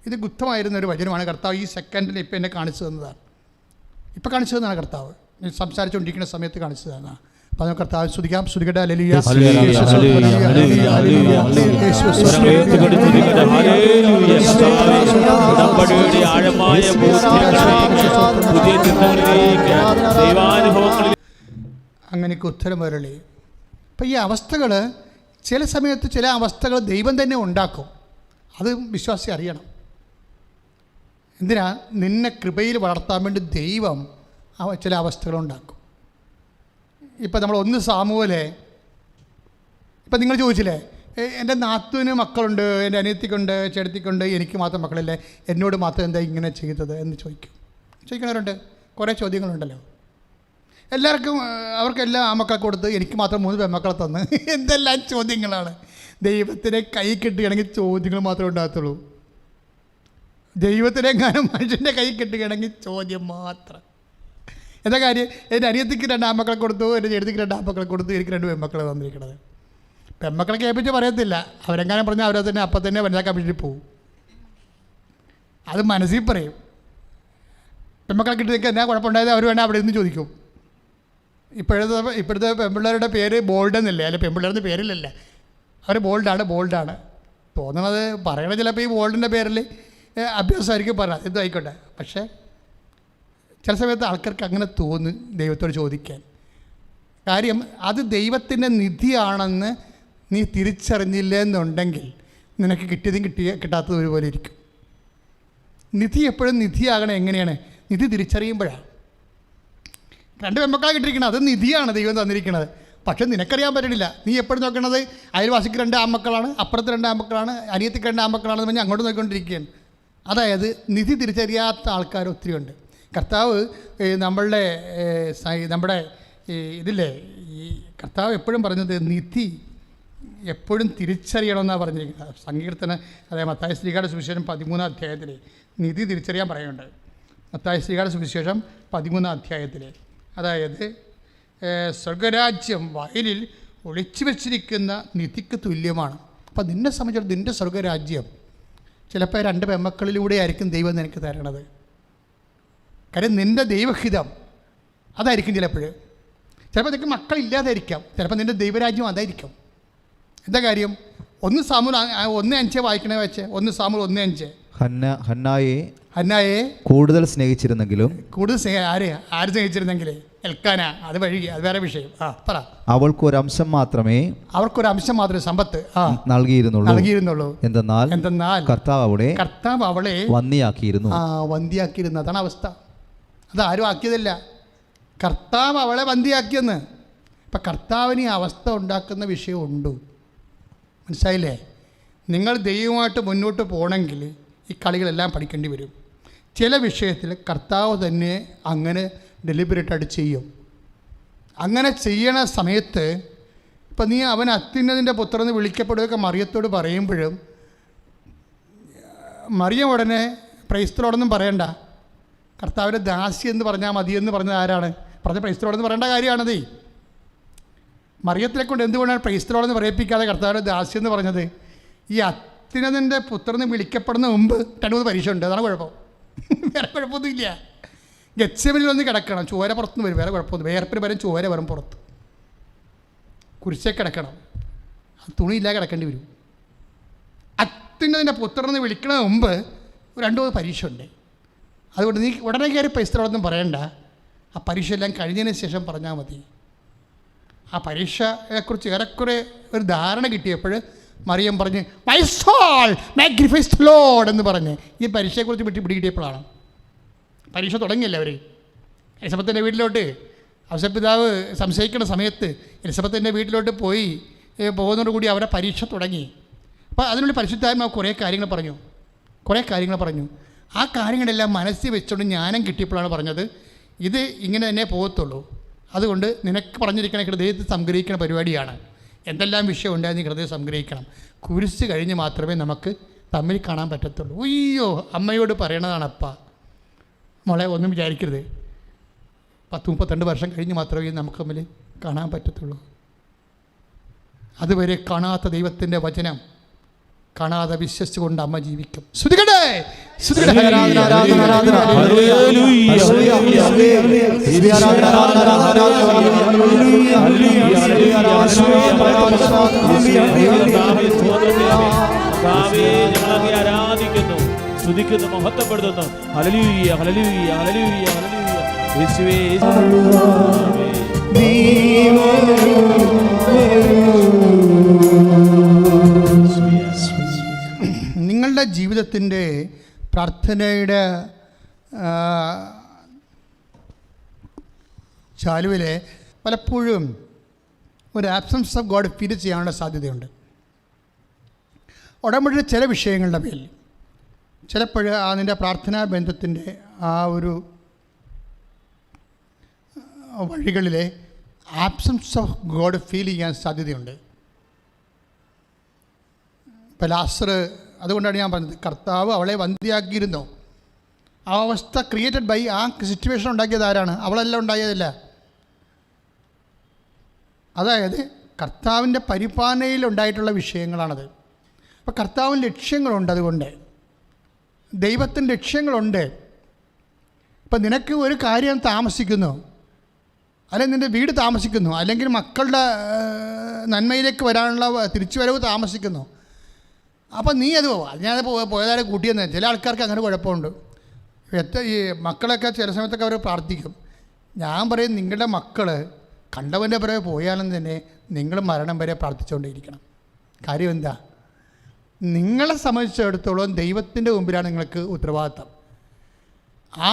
ഇത് ഗുപ്തമായിരുന്ന ഒരു വചനമാണ്. കർത്താവ് ഈ സെക്കൻഡിൽ ഇപ്പോൾ എന്നെ കാണിച്ചു തന്നതാണ്. ഇപ്പോൾ കാണിച്ചു തന്നതാണ് കർത്താവ്. സംസാരിച്ചുകൊണ്ടിരിക്കുന്ന സമയത്ത് കാണിച്ചു തന്നതാണ്. അപ്പോൾ നമുക്ക് കർത്താവ് സ്തുതിക്കാം. സ്തുതിക്കട്ടെ. ഹല്ലേലൂയ. അങ്ങനെയൊക്കെ ഉത്തരം വരളി. അപ്പം ഈ അവസ്ഥകൾ ചില സമയത്ത് ചില അവസ്ഥകൾ ദൈവം തന്നെ ഉണ്ടാക്കും. അത് വിശ്വാസി അറിയണം. എന്തിനാ? നിന്നെ കൃപയിൽ വളർത്താൻ വേണ്ടി ദൈവം ചില അവസ്ഥകളുണ്ടാക്കും. ഇപ്പം നമ്മൾ 1 സാമുവേൽ, ഇപ്പം നിങ്ങൾ ചോദിച്ചില്ലേ, എൻ്റെ നാത്തൂന് മക്കളുണ്ട്, എൻ്റെ അനിയത്തിക്കുണ്ട്, ചേട്ടത്തിക്കുണ്ട്, എനിക്ക് മാത്രം മക്കളില്ലേ, എന്നോട് മാത്രം എന്താ ഇങ്ങനെ ചെയ്തത് എന്ന് ചോദിക്കുന്നവരുണ്ട്. കുറേ ചോദ്യങ്ങളുണ്ടല്ലോ. എല്ലാവർക്കും അവർക്കെല്ലാം ആമക്കളെ കൊടുത്ത് എനിക്ക് മാത്രം 3 പെൺമക്കളെ തന്ന് എന്തെല്ലാം ചോദ്യങ്ങളാണ്. ദൈവത്തിനെ കൈ കിട്ടുകയാണെങ്കിൽ ചോദ്യങ്ങൾ മാത്രമേ ഉണ്ടാകത്തുള്ളൂ. ദൈവത്തിനെങ്ങാനും മനുഷ്യൻ്റെ കൈ കിട്ടുകയാണെങ്കിൽ ചോദ്യം മാത്രം. എന്താ കാര്യം? എൻ്റെ അനിയത്തിക്ക് 2 ആമക്കളെ കൊടുത്തു, എൻ്റെ ചേട്ടത്തിക്ക് 2 ആമക്കളെ കൊടുത്തു, എനിക്ക് 2 പെൺമക്കളെ തന്നിരിക്കണത്. പെൺമക്കളെ കേൾപ്പിച്ച് പറയത്തില്ല. അവരെങ്ങാനും പറഞ്ഞാൽ അവരെ തന്നെ അപ്പം തന്നെ വനിതാ കമ്മീഷനിൽ പോവും. അത് മനസ്സിൽ പറയും. പെൺമക്കളെ കിട്ടിയതൊക്കെ എന്നാ കുഴപ്പമുണ്ടായത് അവർ വേണേൽ അവിടെ നിന്ന് ചോദിക്കും. ഇപ്പോഴത്തെ പെൺപിള്ളേരുടെ പേര് ബോൾഡ് എന്നല്ലേ, അല്ലെ പെൺപിള്ളേരുടെ പേരിലല്ല. അവർ ബോൾഡാണ് തോന്നണത്. പറയണത് ചിലപ്പോൾ ഈ ബോൾഡിൻ്റെ പേരിൽ അഭ്യാസമായിരിക്കും പറയാം, ഇതായിക്കോട്ടെ. പക്ഷേ ചില സമയത്ത് ആൾക്കാർക്ക് അങ്ങനെ തോന്നും ദൈവത്തോട് ചോദിക്കാൻ. കാര്യം അത് ദൈവത്തിൻ്റെ നിധിയാണെന്ന് നീ തിരിച്ചറിഞ്ഞില്ല എന്നുണ്ടെങ്കിൽ നിനക്ക് കിട്ടിയതും കിട്ടാത്തതും ഒരുപോലെ ഇരിക്കും. നിധി എപ്പോഴും നിധിയാകണം. എങ്ങനെയാണ്? നിധി തിരിച്ചറിയുമ്പോഴാണ്. 2 പെൺമക്കളെ കിട്ടിയിരിക്കണം, അത് നിധിയാണ് ദൈവം തന്നിരിക്കുന്നത്. പക്ഷെ നിനക്കറിയാൻ പറ്റണില്ല. നീ എപ്പോഴും നോക്കണത് അയൽവാസിക്ക് 2 ആൺമക്കളാണ്, അപ്പുറത്ത് 2 ആൺമക്കളാണ്, അനിയത്തിക്ക് 2 ആൺമക്കളാണെന്ന് പറഞ്ഞാൽ അങ്ങോട്ട് നോക്കിക്കൊണ്ടിരിക്കുകയാണ്. അതായത് നിധി തിരിച്ചറിയാത്ത ആൾക്കാർ ഒത്തിരി ഉണ്ട്. കർത്താവ് നമ്മുടെ ഇതില്ലേ, ഈ കർത്താവ് എപ്പോഴും പറഞ്ഞത് നിധി എപ്പോഴും തിരിച്ചറിയണമെന്നാണ് പറഞ്ഞിരിക്കുന്നത്. സങ്കീർത്തനം, അതായത് മത്തായി ശ്രീകാരുടെ സുവിശേഷം 13-ാം അധ്യായത്തിൽ നിധി തിരിച്ചറിയാൻ പറയുന്നുണ്ട്. മത്തായി ശ്രീകാരുടെ സുവിശേഷം 13-ാം അധ്യായത്തിൽ, അതായത് സ്വർഗരാജ്യം വയലിൽ ഒളിച്ചു വെച്ചിരിക്കുന്ന നിധിക്ക് തുല്യമാണ്. അപ്പം നിന്നെ സംബന്ധിച്ചിടത്തോളം നിൻ്റെ സ്വർഗരാജ്യം ചിലപ്പോൾ 2 പെൺമക്കളിലൂടെ ആയിരിക്കും ദൈവം നിനക്ക് തരണത്. കാര്യം നിൻ്റെ ദൈവഹിതം അതായിരിക്കും. ചിലപ്പോൾ നിനക്ക് മക്കളില്ലാതായിരിക്കാം, ചിലപ്പോൾ നിൻ്റെ ദൈവരാജ്യം അതായിരിക്കും. എന്താ കാര്യം? 1 സാമുവേൽ 1:5 വായിക്കണേ വെച്ചേ. 1 സാമുവേൽ 1:5. ഹന്നായെ കൂടുതൽ സ്നേഹിച്ചിരുന്നെങ്കിലും ആര് സ്നേഹിച്ചിരുന്നെങ്കിൽ എൽക്കാന, അത് വഴി, അത് വേറെ വിഷയം. പറ. അവർക്കൊരംശം മാത്രമേ സമ്പത്ത് നൽകിയിരുന്നുള്ളൂ. എന്തെന്നാൽ കർത്താവ് അവളെ വന്ധ്യയാക്കിയിരുന്നു. അതാണ് അവസ്ഥ. അതാരും ആക്കിയതല്ല, കർത്താവ് അവളെ വന്ധ്യയാക്കിയെന്ന്. ഇപ്പം കർത്താവിന് ഈ അവസ്ഥ ഉണ്ടാക്കുന്ന വിഷയമുണ്ട്. മനസ്സിലായില്ലേ? നിങ്ങൾ ദൈവമായിട്ട് മുന്നോട്ട് പോകണമെങ്കിൽ ഈ കളികളെല്ലാം പഠിക്കേണ്ടി വരും. ചില വിഷയത്തിൽ കർത്താവ് തന്നെ അങ്ങനെ ഡെലിബറേറ്റായിട്ട് ചെയ്യും. അങ്ങനെ ചെയ്യണ സമയത്ത് ഇപ്പം നീ അവൻ അത്യുന്നതിൻ്റെ പുത്രനെന്ന് വിളിക്കപ്പെടുകയൊക്കെ മറിയത്തോട് പറയുമ്പോഴും മറിയം ഉടനെ പ്രൈസ്തലോടൊന്നും പറയണ്ട, കർത്താവിൻ്റെ ദാസി എന്ന് പറഞ്ഞാൽ മതിയെന്ന് പറഞ്ഞത് ആരാണ്? പറഞ്ഞ പ്രൈസ്തലോടെന്ന് പറയേണ്ട കാര്യമാണത്. മറിയത്തിനെ കൊണ്ട് എന്തുകൊണ്ടാണ് പ്രൈസ്തലോടെന്ന് പറയിപ്പിക്കാതെ കർത്താവിൻ്റെ ദാസി എന്ന് പറഞ്ഞത്? ഈ അത്യുന്നതിൻ്റെ പുത്രനെന്ന് വിളിക്കപ്പെടുന്ന മുമ്പ് 2-3 പരീക്ഷ ഉണ്ട്. അതാണ് കുഴപ്പം. വേറെ കുഴപ്പമൊന്നുമില്ല. ഗെത്സെമനിൽ ഒന്ന് കിടക്കണം, ചോര പുറത്തുനിന്ന് വരും. വേറെ കുഴപ്പമൊന്നും, വേർപ്പിന് വരും, ചോര വരും പുറത്ത്. കുരിശേ കിടക്കണം, തുണിയില്ലാതെ കിടക്കേണ്ടി വരും. അത്യുന്നതിൻ്റെ പുത്രനെന്ന് വിളിക്കണ മുമ്പ് 2-3 പരീക്ഷ ഉണ്ട്. അതുകൊണ്ട് നീ ഉടനെ കയറി പൈസ്തലോടൊന്നും പറയണ്ട, ആ പരീക്ഷ എല്ലാം കഴിഞ്ഞതിന് ശേഷം പറഞ്ഞാൽ മതി. ആ പരീക്ഷയെക്കുറിച്ച് ഏറെക്കുറെ ഒരു ധാരണ കിട്ടിയപ്പോൾ മറിയം പറഞ്ഞ് my soul magnifies the Lord എന്ന് പറഞ്ഞ് ഈ പരീക്ഷയെക്കുറിച്ച് പിടികിട്ടിയപ്പോഴാണ്. പരീക്ഷ തുടങ്ങിയല്ലേ അവർ. എലിസബത്തിൻ്റെ വീട്ടിലോട്ട് ഔസേപ്പിതാവ് സംശയിക്കുന്ന സമയത്ത് എലിസബത്തിൻ്റെ വീട്ടിലോട്ട് പോകുന്നതോടുകൂടി അവരെ പരീക്ഷ തുടങ്ങി. അപ്പോൾ അതിനുള്ള പരിശുദ്ധാത്മാവ് കുറേ കാര്യങ്ങൾ പറഞ്ഞു. ആ കാര്യങ്ങളെല്ലാം മനസ്സിൽ വെച്ചുകൊണ്ട് ജ്ഞാനം കിട്ടിയപ്പോഴാണ് പറഞ്ഞത്, ഇത് ഇങ്ങനെ തന്നെ പോകത്തുള്ളൂ. അതുകൊണ്ട് നിനക്ക് പറഞ്ഞിരിക്കണ ഹൃദയത്തിൽ സംഗ്രഹിക്കുന്ന പരിപാടിയാണ്. എന്തെല്ലാം വിഷയം ഉണ്ടായി നീ ഹൃദയം സംഗ്രഹിക്കണം. കുരിശ് കഴിഞ്ഞ് മാത്രമേ നമുക്ക് തമ്മിൽ കാണാൻ പറ്റത്തുള്ളൂ. അയ്യോ, അമ്മയോട് പറയണതാണ് അപ്പ, മോളെ ഒന്നും വിചാരിക്കരുത്, 10-32 വർഷം കഴിഞ്ഞ് മാത്രമേ നമുക്ക് തമ്മിൽ കാണാൻ പറ്റത്തുള്ളൂ. അതുവരെ കാണാത്ത ദൈവത്തിൻ്റെ വചനം കാണാതെ വിശ്വസിച്ചുകൊണ്ട് അമ്മ ജീവിക്കും. ശ്രുതികട്ടെ, ആരാധിക്കുന്നു, സ്തുതിക്കുന്നു, മഹത്വപ്പെടുത്തുന്നു. ഹല്ലേലൂയ, ഹല്ലേലൂയ, ഹല്ലേലൂയ, ഹല്ലേലൂയ. യേശുവേ, നിങ്ങളുടെ ജീവിതത്തിൻ്റെ പ്രാർത്ഥനയുടെ ചാലുവിൽ പലപ്പോഴും ഒരു ആബ്സൻസ് ഓഫ് ഗോഡ് ഫീൽ ചെയ്യാനുള്ള സാധ്യതയുണ്ട്. ഉടമ്പടിയുടെ ചില വിഷയങ്ങളുടെ മേൽ ചിലപ്പോൾ അതിൻ്റെ പ്രാർത്ഥനാ ബന്ധത്തിൻ്റെ ആ ഒരു വഴികളിലെ ആബ്സൻസ് ഓഫ് ഗോഡ് ഫീൽ ചെയ്യാൻ സാധ്യതയുണ്ട്. ഇപ്പോൾ ലാസർ, അതുകൊണ്ടാണ് ഞാൻ പറഞ്ഞത്, കർത്താവ് അവളെ വന്ധ്യയാക്കിയിരുന്നു. ആ അവസ്ഥ ക്രിയേറ്റഡ് ബൈ, ആ സിറ്റുവേഷൻ ഉണ്ടാക്കിയത് ആരാണ്? അവളെല്ലാം ഉണ്ടായതല്ല. അതായത് കർത്താവിൻ്റെ പരിപാലനയിൽ ഉണ്ടായിട്ടുള്ള വിഷയങ്ങളാണത്. അപ്പോൾ കർത്താവിന് ലക്ഷ്യങ്ങളുണ്ട്, അതുകൊണ്ട് ദൈവത്തിൻ്റെ ലക്ഷ്യങ്ങളുണ്ട്. ഇപ്പം നിനക്ക് ഒരു കാര്യം താമസിക്കുന്നു, അല്ലെങ്കിൽ നിൻ്റെ വീട് താമസിക്കുന്നു, അല്ലെങ്കിൽ മക്കളുടെ നന്മയിലേക്ക് വരാനുള്ള തിരിച്ചുവരവ് താമസിക്കുന്നു. അപ്പം നീ അത് ഞാൻ പോയതാരെ കൂട്ടിയെന്ന്. ചില ആൾക്കാർക്ക് അങ്ങനെ കുഴപ്പമുണ്ട്. ഈ മക്കളൊക്കെ ചില സമയത്തൊക്കെ അവർ പ്രാർത്ഥിക്കും. ഞാൻ പറയും, നിങ്ങളുടെ മക്കൾ കണ്ടവൻ്റെ പുറകെ പോയാലും തന്നെ നിങ്ങൾ മരണം വരെ പ്രാർത്ഥിച്ചുകൊണ്ടേയിരിക്കണം. കാര്യം എന്താ? നിങ്ങളെ സംബന്ധിച്ചിടത്തോളം ദൈവത്തിൻ്റെ മുമ്പിലാണ് നിങ്ങൾക്ക് ഉത്തരവാദിത്തം.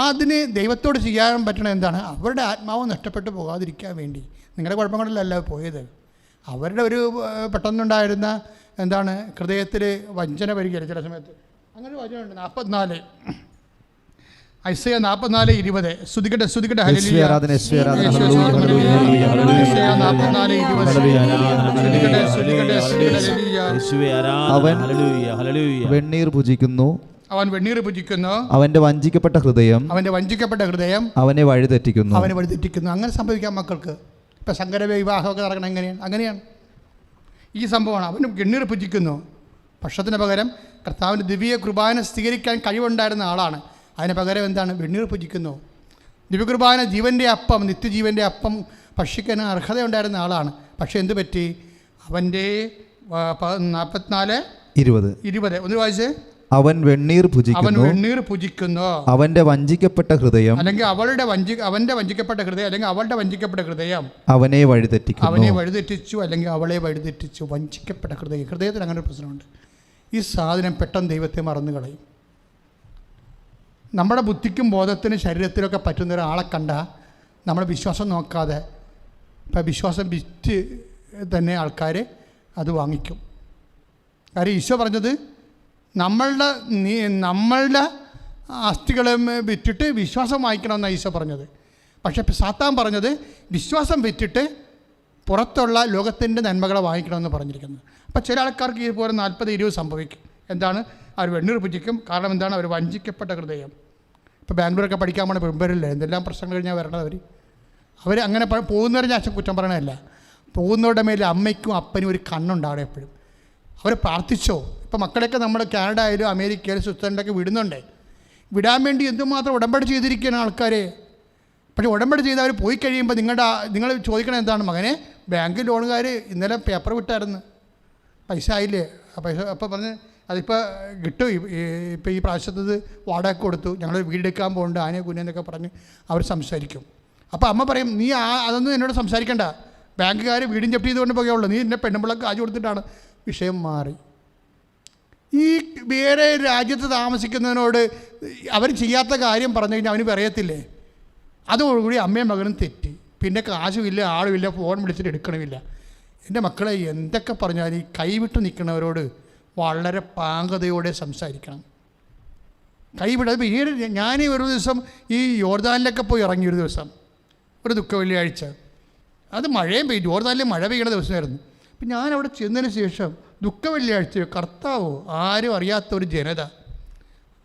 അതിന് ദൈവത്തോട് ചെയ്യാൻ പറ്റണ എന്താണ്? അവരുടെ ആത്മാവ് നഷ്ടപ്പെട്ടു പോകാതിരിക്കാൻ വേണ്ടി. നിങ്ങളുടെ കുഴപ്പം കൊണ്ടല്ല പോയത്, അവരുടെ ഒരു പെട്ടെന്നുണ്ടായിരുന്ന എന്താണ് ഹൃദയത്തിൽ വഞ്ചന വരികയില്ല ചില സമയത്ത്. അങ്ങനെ വചനമുണ്ട് 44 ഐസയ 44:20. സ്തുതിക്കട്ടെ, സ്തുതിക്കട്ടെ, ഹല്ലേലൂയ. വെണ്ണീർ ഭുജിക്കുന്നു, അവൻ വെണ്ണീർ ഭുജിക്കുന്നു. അവന്റെ വഞ്ചിക്കപ്പെട്ട ഹൃദയം അവനെ വഴിതെറ്റിക്കുന്നു. അങ്ങനെ സംഭവിക്കാം മക്കൾക്ക്. ഇപ്പം സങ്കര വിവാഹമൊക്കെ നടക്കണം അങ്ങനെയാണ് ഈ സംഭവമാണ്. അവന് വെണ്ണീർ ഭുജിക്കുന്നു. പക്ഷത്തിന് പകരം കർത്താവിൻ്റെ ദിവ്യ കുർബാന സ്വീകരിക്കാൻ കഴിവുണ്ടായിരുന്ന ആളാണ്. അതിന് പകരം എന്താണ്? വെണ്ണീർ ഭുജിക്കുന്നു. ദിവ്യകുർബാന ജീവൻ്റെ അപ്പം, നിത്യജീവൻ്റെ അപ്പം ഭക്ഷിക്കാൻ അർഹത ഉണ്ടായിരുന്ന ആളാണ്. പക്ഷേ എന്ത് പറ്റി? അവൻ്റെ 44:20 ഒന്ന് വായിച്ചേ. അവൻ വെണ്ണീർ ഭുജിക്കുന്നു, അവന്റെ വഞ്ചിക്കപ്പെട്ട ഹൃദയം, അല്ലെങ്കിൽ അവന്റെ വഞ്ചിക്കപ്പെട്ട ഹൃദയം, അല്ലെങ്കിൽ അവളുടെ വഞ്ചിക്കപ്പെട്ട ഹൃദയം അവനെ വഴിതെറ്റിച്ചു, അല്ലെങ്കിൽ അവളെ വഴിതെറ്റിച്ചു. വഞ്ചിക്കപ്പെട്ട ഹൃദയത്തിന് അങ്ങനെ ഒരു പ്രശ്നമുണ്ട്. ഈ സാധനം പെട്ടെന്ന് ദൈവത്തെ മറന്നു കളയും. നമ്മുടെ ബുദ്ധിക്കും ബോധത്തിനും ശരീരത്തിലൊക്കെ പറ്റുന്ന ഒരാളെ കണ്ട നമ്മുടെ വിശ്വാസം നോക്കാതെ, ഇപ്പം വിശ്വാസം വിറ്റ് തന്നെ ആൾക്കാർ അത് വാങ്ങിക്കും. കാര്യം ഈശോ പറഞ്ഞത് നമ്മളുടെ ആസ്തികളെ വിറ്റിട്ട് വിശ്വാസം വാങ്ങിക്കണമെന്നാണ് ഈശോ പറഞ്ഞത്. പക്ഷേ സാത്താൻ പറഞ്ഞത് വിശ്വാസം വിറ്റിട്ട് പുറത്തുള്ള ലോകത്തിൻ്റെ നന്മകളെ വാങ്ങിക്കണമെന്ന് പറഞ്ഞിരിക്കുന്നത്. അപ്പോൾ ചില ആൾക്കാർക്ക് ഇതുപോലെ 40-20 സംഭവിക്കും. എന്താണ്? അവർ വെണ്ണീർ ഭുജിക്കും. കാരണം എന്താണ്? അവർ വഞ്ചിക്കപ്പെട്ട ഹൃദയം. ഇപ്പോൾ ബാംഗ്ലൂരൊക്കെ പഠിക്കാൻ പോണ പെമ്പരില്ലേ, എന്തെല്ലാം പ്രശ്നം കഴിഞ്ഞാൽ വരണത്. അവർ അങ്ങനെ പോകുന്നവരെ ഞാൻ കുറ്റം പറയണതല്ല. പോകുന്നവരുടെ മേലെ അമ്മയ്ക്കും അപ്പനും ഒരു കണ്ണുണ്ടാവണം എപ്പോഴും. അവർ പ്രാർത്ഥിച്ചോ. ഇപ്പോൾ മക്കളെയൊക്കെ നമ്മൾ കാനഡ ആയാലും അമേരിക്കയിലും സ്വിറ്റ്സർലൻഡൊക്കെ വിടുന്നുണ്ട്. വിടാൻ വേണ്ടി എന്തുമാത്രം ഉടമ്പടി ചെയ്തിരിക്കുന്ന ആൾക്കാരെ. പക്ഷേ ഉടമ്പടി ചെയ്ത് അവർ പോയി കഴിയുമ്പോൾ നിങ്ങൾ ചോദിക്കണത് എന്താണ്? മകനെ, ബാങ്ക് ലോണുകാർ ഇന്നലെ പേപ്പർ വിട്ടായിരുന്നു, പൈസ ആയില്ലേ? ആ പൈസ അപ്പോൾ പറഞ്ഞ് അതിപ്പോൾ കിട്ടും, ഇപ്പോൾ ഈ പ്രാവശ്യത്തത് വാടക കൊടുത്തു, ഞങ്ങൾ വീടെടുക്കാൻ പോകുന്നുണ്ട്, ആനയെ കുഞ്ഞെന്നൊക്കെ പറഞ്ഞ് അവർ സംസാരിക്കും. അപ്പോൾ അമ്മ പറയും, നീ അതൊന്നും എന്നോട് സംസാരിക്കണ്ട, ബാങ്കുകാർ വീടും ജപ്തി ചെയ്തുകൊണ്ട് പോകുകയുള്ളൂ, നീ എന്നെ പെണ്ണുമ്പിള്ളക്ക് കാശ് കൊടുത്തിട്ടാണ്. വിഷയം മാറി. ഈ വേറെ രാജ്യത്ത് താമസിക്കുന്നതിനോട് അവർ ചെയ്യാത്ത കാര്യം പറഞ്ഞു കഴിഞ്ഞാൽ അവന് പറയത്തില്ലേ? അതോടുകൂടി അമ്മയും മകനും തെറ്റി. പിന്നെ കാശുമില്ല, ആളുമില്ല, ഫോൺ വിളിച്ചിട്ട് എടുക്കണമില്ല. എൻ്റെ മക്കളെ, എന്തൊക്കെ പറഞ്ഞാൽ ഈ കൈവിട്ട് നിൽക്കുന്നവരോട് വളരെ പാകതയോടെ സംസാരിക്കണം. കൈവിടാതെ ഞാൻ ഒരു ദിവസം ഈ യോർദാനിലൊക്കെ പോയി ഇറങ്ങി. ഒരു ദിവസം ഒരു ദുഃഖ വെള്ളിയാഴ്ച, അത് മഴയും പെയ്തു, യോർദാനിൽ മഴ പെയ്യുന്ന ദിവസമായിരുന്നു. അപ്പം ഞാനവിടെ ചെന്നതിന് ശേഷം ദുഃഖ വെള്ളിയാഴ്ച, കർത്താവോ, ആരും അറിയാത്ത ഒരു ജനത,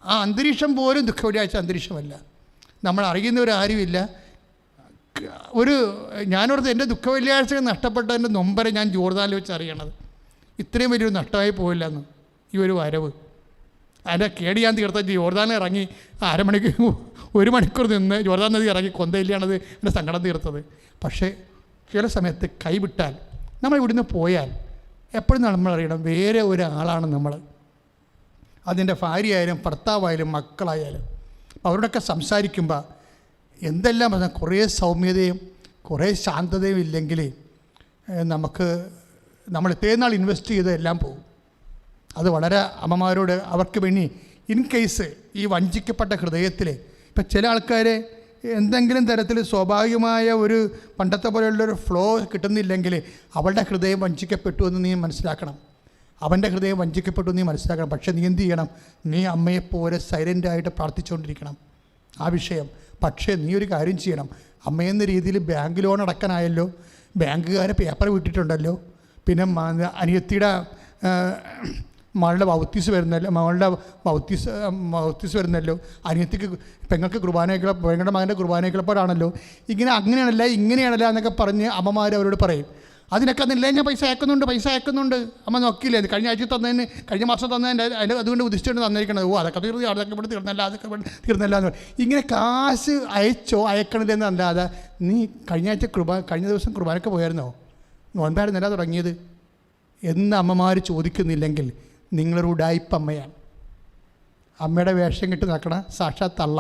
ആ അന്തരീക്ഷം പോലും ദുഃഖ വെള്ളിയാഴ്ച അന്തരീക്ഷമല്ല, നമ്മൾ അറിയുന്നവരാരുമില്ല. ഞാനോടത്ത് എൻ്റെ ദുഃഖ വെള്ളിയാഴ്ച നഷ്ടപ്പെട്ടതിൻ്റെ നൊമ്പരെ ഞാൻ ജോർദാനിൽ വെച്ച് അറിയണത്. ഇത്രയും വലിയൊരു നഷ്ടമായി പോയില്ലെന്ന് ഈ ഒരു വരവ്. അതിൻ്റെ കേട് ഞാൻ തീർത്ത ജോർദാനിൽ ഇറങ്ങി 1 മണിക്കൂർ നിന്ന് ജോർദാൻ നദി ഇറങ്ങി കൊന്തയില്ലാണത് എൻ്റെ സങ്കടം തീർത്തത്. പക്ഷേ ചില സമയത്ത് കൈവിട്ടാൽ, നമ്മൾ ഇവിടുന്ന് പോയാൽ എപ്പോഴും നമ്മൾ അറിയണം വേറെ ഒരാളാണ് നമ്മൾ. അതിൻ്റെ ഭാര്യയായാലും ഭർത്താവായാലും മക്കളായാലും. അവരോടൊക്കെ സംസാരിക്കുമ്പോൾ എന്തെല്ലാം പറഞ്ഞാൽ കുറേ സൗമ്യതയും കുറേ ശാന്തതയും ഇല്ലെങ്കിൽ നമ്മൾ ഇത്രയും നാൾ ഇൻവെസ്റ്റ് ചെയ്തതെല്ലാം പോകും. അത് വളരെ അമ്മമാരോട് അവർക്ക് വേണ്ടി ഇൻ കേസ് ഈ വഞ്ചിക്കപ്പെട്ട ഹൃദയത്തിൽ ഇപ്പം ചില ആൾക്കാർ എന്തെങ്കിലും തരത്തിൽ സ്വാഭാവികമായ ഒരു പണ്ടത്തെ പോലെയുള്ളൊരു ഫ്ലോ കിട്ടുന്നില്ലെങ്കിൽ അവളുടെ ഹൃദയം വഞ്ചിക്കപ്പെട്ടു എന്ന് നീ മനസ്സിലാക്കണം, അവൻ്റെ ഹൃദയം വഞ്ചിക്കപ്പെട്ടു എന്ന് നീ മനസ്സിലാക്കണം. പക്ഷേ നീ എന്ത് ചെയ്യണം? നീ അമ്മയെപ്പോലെ സൈലൻ്റായിട്ട് പ്രാർത്ഥിച്ചുകൊണ്ടിരിക്കണം ആ വിഷയം. പക്ഷേ നീ ഒരു കാര്യം ചെയ്യണം. അമ്മയെന്ന രീതിയിൽ ബാങ്ക് ലോൺ അടക്കാനായല്ലോ, ബാങ്കുകാരെ പേപ്പർ വിട്ടിട്ടുണ്ടല്ലോ, പിന്നെ അനിയത്തിയുടെ മകളുടെ ബൗത്തീസ് വരുന്നല്ലോ, അനിയത്തിക്ക് പെങ്ങൾക്ക് പെങ്ങളുടെ മകൻ്റെ കുർബാനയ്ക്കുള്ളപ്പോഴാണല്ലോ, അങ്ങനെയാണല്ലോ എന്നൊക്കെ പറഞ്ഞ് അമ്മമാർ അവരോട് പറയും. അതിനൊക്കെ അതില്ല, ഞാൻ പൈസ അയക്കുന്നുണ്ട് അമ്മ നോക്കിയില്ലേ, കഴിഞ്ഞ ആഴ്ച തന്നതിന്, കഴിഞ്ഞ മാസം തന്നതിൻ്റെ അതുകൊണ്ട് ഉദ്ദേശിച്ചുകൊണ്ട് തന്നിരിക്കണത്. അതൊക്കെ തീർന്നല്ല എന്ന് പറയും. ഇങ്ങനെ കാശ് അയക്കണില്ലെന്നല്ലാതെ നീ കഴിഞ്ഞ ദിവസം കുർബാനയ്ക്ക് പോയായിരുന്നോ, നോൻപായിരുന്നല്ല തുടങ്ങിയത് എന്ന് അമ്മമാർ ചോദിക്കുന്നില്ലെങ്കിൽ നിങ്ങളൊരു ഉഡായിപ്പമ്മയാണ്. അമ്മയുടെ വേഷം കിട്ടി നടക്കണ സാക്ഷാത്ത് തള്ള.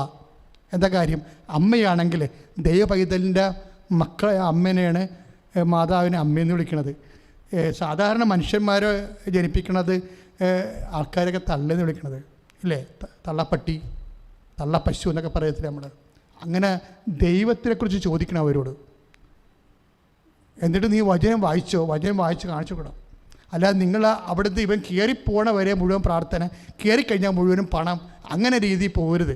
എന്താ കാര്യം? അമ്മയാണെങ്കിൽ ദൈവപൈതലിൻ്റെ മക്കളെ അമ്മേനെയാണ് മാതാവിനെ അമ്മയെന്ന് വിളിക്കണത്. സാധാരണ മനുഷ്യന്മാരെ ജനിപ്പിക്കണത് ആൾക്കാരൊക്കെ തള്ളെന്ന് വിളിക്കണത് ഇല്ലേ, തള്ളപ്പട്ടി, തള്ളപ്പശു എന്നൊക്കെ പറയത്തില്ല നമ്മൾ. അങ്ങനെ ദൈവത്തിനെക്കുറിച്ച് ചോദിക്കണം അവരോട്. എന്നിട്ട് നീ വചനം വായിച്ച് കാണിച്ചു കൊടുക്കണം. അല്ലാതെ നിങ്ങൾ അവിടുത്തെ ഇവൻ കയറിപ്പോണ വരെ മുഴുവൻ പ്രാർത്ഥന, കയറിക്കഴിഞ്ഞാൽ മുഴുവനും പണം, അങ്ങനെ രീതിയിൽ പോകരുത്.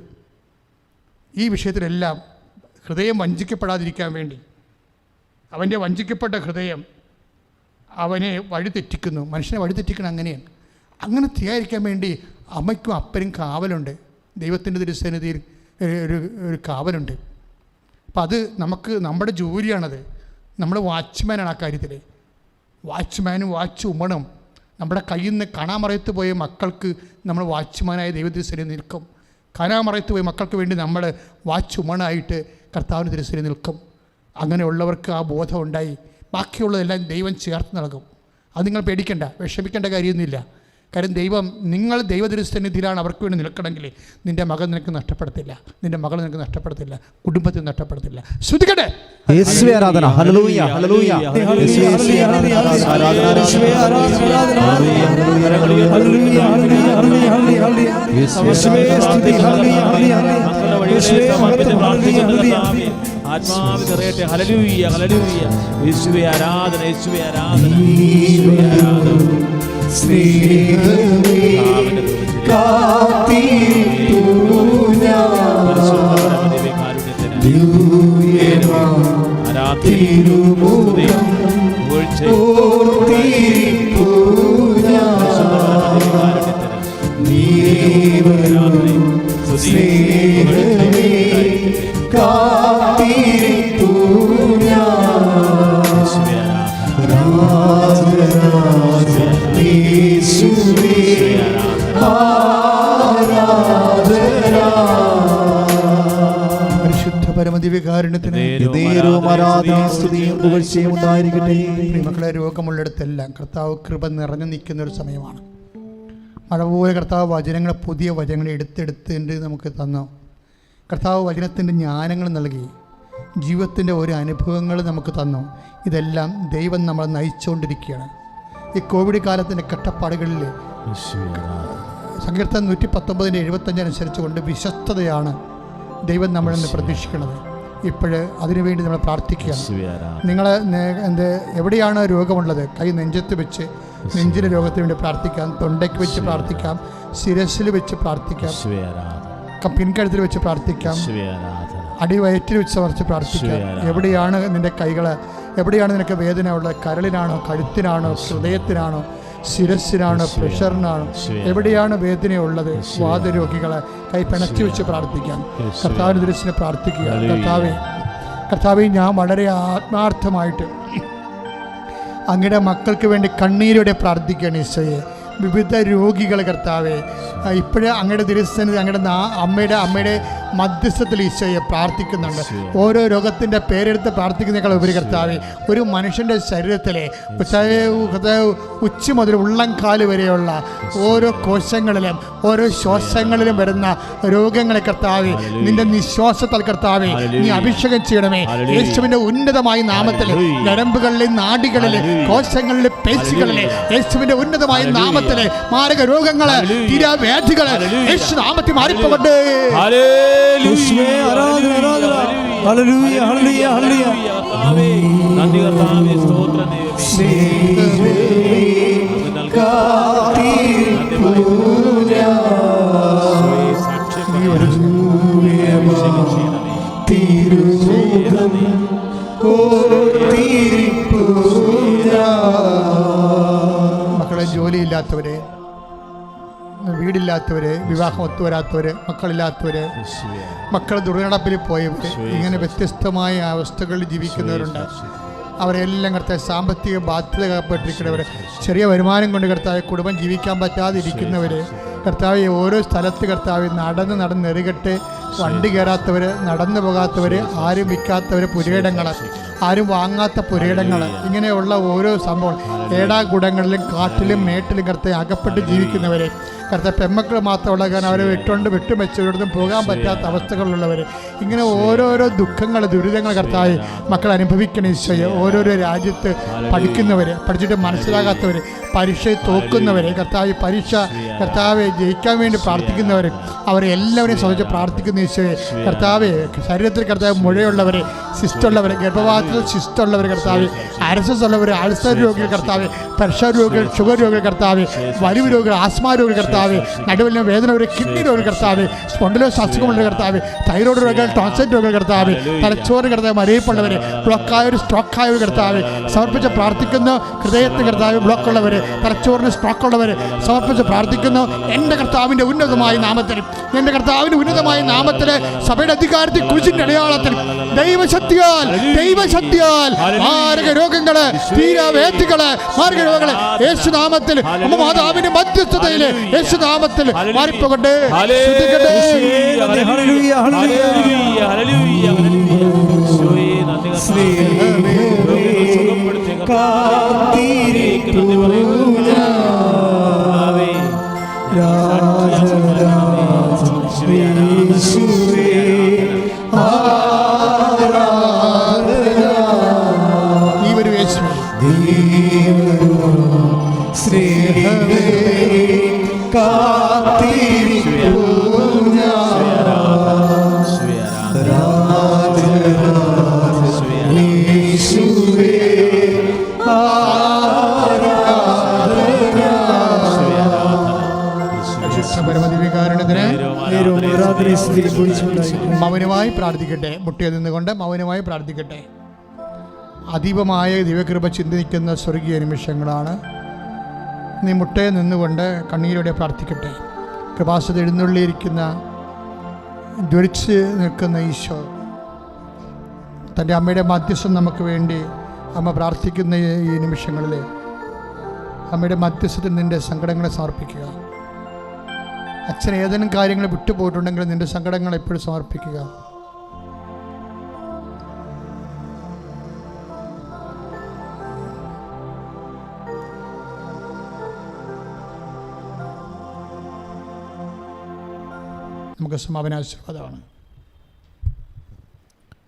ഈ വിഷയത്തിലെല്ലാം ഹൃദയം വഞ്ചിക്കപ്പെടാതിരിക്കാൻ വേണ്ടി, അവൻ്റെ വഞ്ചിക്കപ്പെട്ട ഹൃദയം അവനെ വഴിതെറ്റിക്കുന്നു, മനുഷ്യനെ വഴിതെറ്റിക്കണം. അങ്ങനെയാണ്. അങ്ങനെ ചെയ്യാതിരിക്കാൻ വേണ്ടി അമ്മയ്ക്കും അപ്പനും കാവലുണ്ട്, ദൈവത്തിൻ്റെ തിരുസന്നിധിയിൽ ഒരു കാവലുണ്ട്. അപ്പം അത് നമ്മുടെ ജോലിയാണത്. നമ്മൾ വാച്ച്മാനാണ് ആ കാര്യത്തിൽ. വാച്ച്മാനും വാച്ച് ഉമ്മണും നമ്മുടെ കയ്യിൽ നിന്ന് കാണാമറയത്ത് പോയ മക്കൾക്ക് നമ്മൾ വാച്ച്മാനായ ദൈവത്തിരുസന്നിധിയിൽ നിൽക്കും. കാണാമറയത്ത് പോയ മക്കൾക്ക് വേണ്ടി നമ്മൾ വാച്ച് ഉമ്മണായിട്ട് കർത്താവിന് തിരുസന്നിധിയിൽ നിൽക്കും. അങ്ങനെയുള്ളവർക്ക് ആ ബോധം ഉണ്ടായി ബാക്കിയുള്ളതെല്ലാം ദൈവം ചേർത്ത് നൽകും. അത് നിങ്ങൾ പേടിക്കേണ്ട, വിഷമിക്കേണ്ട കാര്യമൊന്നുമില്ല. കാര്യം ദൈവം, നിങ്ങൾ ദൈവദൃസന്നിധിയിലാണ് അവർക്ക് വേണ്ടി നിൽക്കണമെങ്കിൽ നിൻ്റെ മകൻ നിനക്ക് നഷ്ടപ്പെടുത്തില്ല, നിൻ്റെ മകൾ നിനക്ക് നഷ്ടപ്പെടുത്തില്ല, കുടുംബത്തിൽ നഷ്ടപ്പെടുത്തില്ല. ശ്രദ്ധിക്കട്ടെ. യേശുവേ ആരാധന. ഹല്ലേലൂയ ഹല്ലേലൂയ. യേശുവേ ആരാധന. ആത്മാവിൽ നിറയട്ടെ. ഹല്ലേലൂയ ഹല്ലേലൂയ. യേശുവേ ആരാധന, യേശുവേ ആരാധന. സ്നേഹമേ കാത്തിരിപ്പൂ ഞാൻ തിരുമുഖം ഓർത്തിരിപ്പൂ ഞാൻ സ്നേഹമേ കാത്തിരിപ്പൂ ഞാൻ പരിശുദ്ധ പരമദിവ്യകാരുണ്യത്തിന് മക്കളെ, രോഗമുള്ളിടത്തെല്ലാം കർത്താവ് കൃപ നിറഞ്ഞു നിൽക്കുന്ന ഒരു സമയമാണ്. മഴ പോലെ കർത്താവ് വചനങ്ങൾ, പുതിയ വചനങ്ങൾ എടുത്തെടുത്ത് നമുക്ക് തന്നു. കർത്താവ് വചനത്തിൻ്റെ ജ്ഞാനങ്ങൾ നൽകി, ജീവിതത്തിൻ്റെ ഓരോ അനുഭവങ്ങൾ നമുക്ക് തന്നു. ഇതെല്ലാം ദൈവം നമ്മളെ നയിച്ചുകൊണ്ടിരിക്കുകയാണ്. ഈ കോവിഡ് കാലത്തിൻ്റെ കഷ്ടപ്പാടുകളിൽ സങ്കീർത്തനം 119:75 അനുസരിച്ച് കൊണ്ട് വിശ്വസ്തതയാണ് ദൈവം നമ്മളിൽ പ്രതീക്ഷിക്കുന്നത്. ഇപ്പോഴ് അതിനുവേണ്ടി നമ്മൾ പ്രാർത്ഥിക്കുകയാണ്. നിങ്ങൾ എവിടെയാണ് രോഗമുള്ളത്, കൈ നെഞ്ചത്ത് വെച്ച് നെഞ്ചിലെ രോഗത്തിന് വേണ്ടി പ്രാർത്ഥിക്കാം, തൊണ്ടയ്ക്ക് വെച്ച് പ്രാർത്ഥിക്കാം, ശിരസിൽ വെച്ച് പ്രാർത്ഥിക്കാം, പിൻകഴുത്തിൽ വെച്ച് പ്രാർത്ഥിക്കാം, അടിവയറ്റിൽ വെച്ച് മറിച്ച് പ്രാർത്ഥിക്കാം. എവിടെയാണ് നിൻ്റെ കൈകൾ, എവിടെയാണ് നിനക്ക് വേദന ഉള്ളത്? കരളിനാണോ, കഴുത്തിനാണോ, ഹൃദയത്തിനാണോ, ശിരസിനാണോ, പ്രഷറിനാണോ, എവിടെയാണ് വേദനയുള്ളത്? വാതരോഗികളെ കൈ പിണച്ചു വെച്ച് പ്രാർത്ഥിക്കാം. കർത്താവിൻ്റെ ദൃശ്യനെ പ്രാർത്ഥിക്കുക. കർത്താവേ, ഞാൻ വളരെ ആത്മാർത്ഥമായിട്ട് അങ്ങയുടെ മക്കൾക്ക് വേണ്ടി കണ്ണീരോടെ പ്രാർത്ഥിക്കുകയാണ് ഈശോയെ. വിവിധ രോഗികൾ കർത്താവേ, ഇപ്പോഴേ അങ്ങയുടെ തിരുസന്നിധി, അങ്ങയുടെ അമ്മയുടെ മധ്യസ്ഥത്തിൽ ഈശോയെ പ്രാർത്ഥിക്കുന്നുണ്ട്. ഓരോ രോഗത്തിൻ്റെ പേരെടുത്ത് പ്രാർത്ഥിക്കുന്നതിനേക്കാൾ ഉപരി കർത്താവേ, ഒരു മനുഷ്യൻ്റെ ശരീരത്തിലെ ഉച്ച മുതൽ ഉള്ളംകാല് വരെയുള്ള ഓരോ കോശങ്ങളിലും ഓരോ ശ്വാസങ്ങളിലും വരുന്ന രോഗങ്ങളെ കർത്താവേ, നിന്റെ നിശ്വാസത്താൽ കർത്താവേ നീ അഭിഷേകം ചെയ്യണമേ. യേശുവിൻ്റെ ഉന്നതമായ നാമത്തിൽ ഞരമ്പുകളിലെ, നാഡികളിലെ, കോശങ്ങളിലെ, പേശികളിലെ യേശുവിൻ്റെ ഉന്നതമായ നാമത്തിലെ മാരക രോഗങ്ങള്, തീരാവ്യാധികള് യേശു നാമത്തിൽ മാറിപ്പോകട്ടെ. മക്കളെ, ജോലിയില്ലാത്തവരെ, വീടില്ലാത്തവര്, വിവാഹം ഒത്തുവരാത്തവര്, മക്കളില്ലാത്തവര്, മക്കൾ ദുർനടപ്പിൽ പോയവര്, ഇങ്ങനെ വ്യത്യസ്തമായ അവസ്ഥകളിൽ ജീവിക്കുന്നവരുണ്ട്. അവരെല്ലാം കർത്താവ് സാമ്പത്തിക ബാധ്യതപ്പെട്ടിരിക്കുന്നവർ, ചെറിയ വരുമാനം കൊണ്ട് കർത്താവ് കുടുംബം ജീവിക്കാൻ പറ്റാതിരിക്കുന്നവർ, കർത്താവ് ഓരോ സ്ഥലത്ത് കർത്താവ് നടന്ന് നെറുകെട്ട് വണ്ടി കയറാത്തവർ, നടന്നു പോകാത്തവർ, ആരും വിൽക്കാത്തവർ, പുരയിടങ്ങൾ, ആരും വാങ്ങാത്ത പുരയിടങ്ങൾ, ഇങ്ങനെയുള്ള ഓരോ സംഭവം ഏടാകുടങ്ങളിലും കാട്ടിലും മേട്ടിലും കർത്താവ് അകപ്പെട്ട് ജീവിക്കുന്നവരെ, കർത്താവ് പെമ്മക്കൾ മാത്രമുള്ള കാരണം അവരെ വിട്ടും വെച്ചവരോടൊന്നും പോകാൻ പറ്റാത്ത അവസ്ഥകളുള്ളവർ, ഇങ്ങനെ ഓരോരോ ദുഃഖങ്ങൾ, ദുരിതങ്ങൾ കർത്താവ് മക്കൾ അനുഭവിക്കണം ഈശോയെ. ഓരോരോ രാജ്യത്ത് പഠിച്ചിട്ട് മനസ്സിലാകാത്തവർ, പരീക്ഷ തോക്കുന്നവരെ, പരീക്ഷ കർത്താവ് ജയിക്കാൻ വേണ്ടി പ്രാർത്ഥിക്കുന്നവർ, അവരെ എല്ലാവരെയും സംബന്ധിച്ച് പ്രാർത്ഥിക്കുന്ന ഈശോയെ. കർത്താവ് ശരീരത്തിൽ കർത്താവ് മുഴയുള്ളവരെ, സിസ്റ്റുള്ളവരെ, ഗർഭപാത്രത്തിൽ സിസ്റ്റുള്ളവർ കർത്താവ്, അരസസ് ഉള്ളവർ, അൾസർ രോഗികൾ കർത്താവ്, പ്രഷർ രോഗികൾ, ഷുഗർ രോഗികൾ കർത്താവ്, വലിവ് രോഗികൾ, ആസ്മ രോഗികൾ കർത്താവ്, നടുവിലെ വേദന ഒരു കിഡ്നി രോഗികൾ കർത്താവ്, സ്പോണ്ടിലോസ് അസുഖമുള്ള കർത്താവ്, തൈറോയ്ഡ് രോഗികൾ, ടോൺസിലൈറ്റ് രോഗികൾ കർത്താവ്, തലച്ചോറ് കർത്താവ്, മരയിപ്പുള്ളവർ, ബ്ലോക്കായവർ, സ്ട്രോക്കായവർ കർത്താവ് സമർപ്പിച്ച് പ്രാർത്ഥിക്കുന്നു. ഹൃദയത്തിന് കർത്താവ് ബ്ലോക്കുള്ളവർ, തലച്ചോറിന് സ്ട്രോക്കുള്ളവർ സമർപ്പിച്ച് പ്രാർത്ഥിക്കുന്നു. എൻ്റെ കർത്താവിൻ്റെ ഉന്നതമായ നാമത്തിൽ, എൻ്റെ കർത്താവിൻ്റെ ഉന്നതമായ നാമത്തിൽ, സഭയുടെ അധികാരത്തിൽ, കുരിശിൻ്റെ അടയാളത്തിൽ, ദൈവശക്തിയാൽ മാരക രോഗങ്ങള്, തീരാവേദികള്, മാരക രോഗങ്ങള് യേശുനാമത്തിൽ, അമ്മ മാതാവിന്റെ മധ്യസ്ഥതയിൽ യേശുനാമത്തിൽ മാറിപ്പോകട്ടെ. സ്നേഹമേ കാത്തിരിപ്പു ഞാൻ യേശുവേ ആരാധന ഈ ഒരു യേശുവേ സ്നേഹമേ കാത്തിരിപ്പു ഞാൻ യേശുവേ പരമദിവ്യകാരുണ്യത്തിന് ആരാധന മൗനമായി പ്രാർത്ഥിക്കട്ടെ. മുട്ടിയിൽ നിന്നുകൊണ്ട് മൗനമായി പ്രാർത്ഥിക്കട്ടെ. അതീവമായ ദിവ്യകൃപ ചിന്തിക്കുന്ന സ്വർഗീയ നിമിഷങ്ങളാണ്. നീ മുട്ടയിൽ നിന്നുകൊണ്ട് കണ്ണീരോടെ പ്രാർത്ഥിക്കട്ടെ. കൃപാസത എഴുന്നള്ളിയിരിക്കുന്ന ജ്വലിച്ച് നിൽക്കുന്ന ഈശോ തൻ്റെ അമ്മയുടെ മധ്യസ്ഥം നമുക്ക് വേണ്ടി അമ്മ പ്രാർത്ഥിക്കുന്ന ഈ നിമിഷങ്ങളിൽ അമ്മയുടെ മധ്യസ്ഥത്തിൽ നിൻ്റെ സങ്കടങ്ങളെ സമർപ്പിക്കുക. അച്ഛൻ ഏതെങ്കിലും കാര്യങ്ങൾ വിട്ടുപോയിട്ടുണ്ടെങ്കിൽ നിൻ്റെ സങ്കടങ്ങൾ എപ്പോഴും സമർപ്പിക്കുക. നമുക്ക് സമാപനാശീർവാദമാണ്.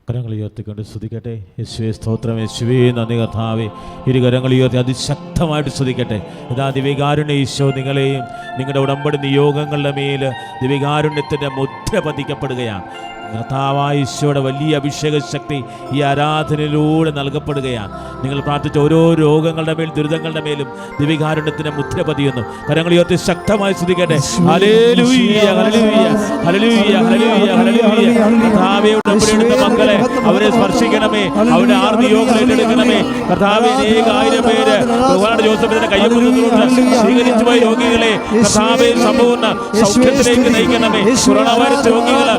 കരങ്ങൾ ഉയർത്തിക്കൊണ്ട് സ്തുതിക്കട്ടെ. യേശുവേ സ്തോത്രം, യേശുവേ നന്ദി കർത്താവേ. ഇരു കരങ്ങൾ ഉയർത്തി അതിശക്തമായിട്ട് സ്തുതിക്കട്ടെ. ഇതാ ദിവ്യകാരുണ്യ ഈശോ നിങ്ങളെയും നിങ്ങളുടെ ഉടമ്പടി നിയോഗങ്ങളുടെ മേൽ ദിവ്യകാരുണ്യത്തിൻ്റെ മുദ്ര പതിക്കപ്പെടുകയാണ്. കർത്താവായ ഈശോയുടെ വലിയ അഭിഷേക ശക്തി ഈ ആരാധനയിലൂടെ നൽകപ്പെടുകയാണ്. നിങ്ങൾ പ്രാർത്ഥിച്ച ഓരോ രോഗങ്ങളുടെ മേൽ ദുരിതങ്ങളുടെ മേലും ദിവ്യകാരുണ്യത്തിൻ്റെ മുദ്ര പതിയുന്നു. കരങ്ങൾ ഉയർത്തി ശക്തമായി സ്തുതിക്കട്ടെ. ഹല്ലേലൂയ ഹല്ലേലൂയ ഹല്ലേലൂയ ഹല്ലേലൂയ ഹല്ലേലൂയ. കർത്താവേ ഉടമ്പടിയെടുത്ത മക്കളെ അവരെ സ്പർശിക്കണമേ, അവരുടെ ആർദ്രയോഗങ്ങൾ ഏറ്റെടുക്കണമേ. കർത്താവേ അനേകായിരം പേര് ബഹുമാനപ്പെട്ട ജോസഫിന്റെ കയ്യൊപ്പുറത്തുകൊണ്ട് സ്വീകരിച്ചു പോയ രോഗികളെ കർത്താവേ സമ്പൂർണ്ണ സൗഖ്യത്തിലേക്ക് നയിക്കണമേ. കൊറോണ വൈറസ് രോഗികളെ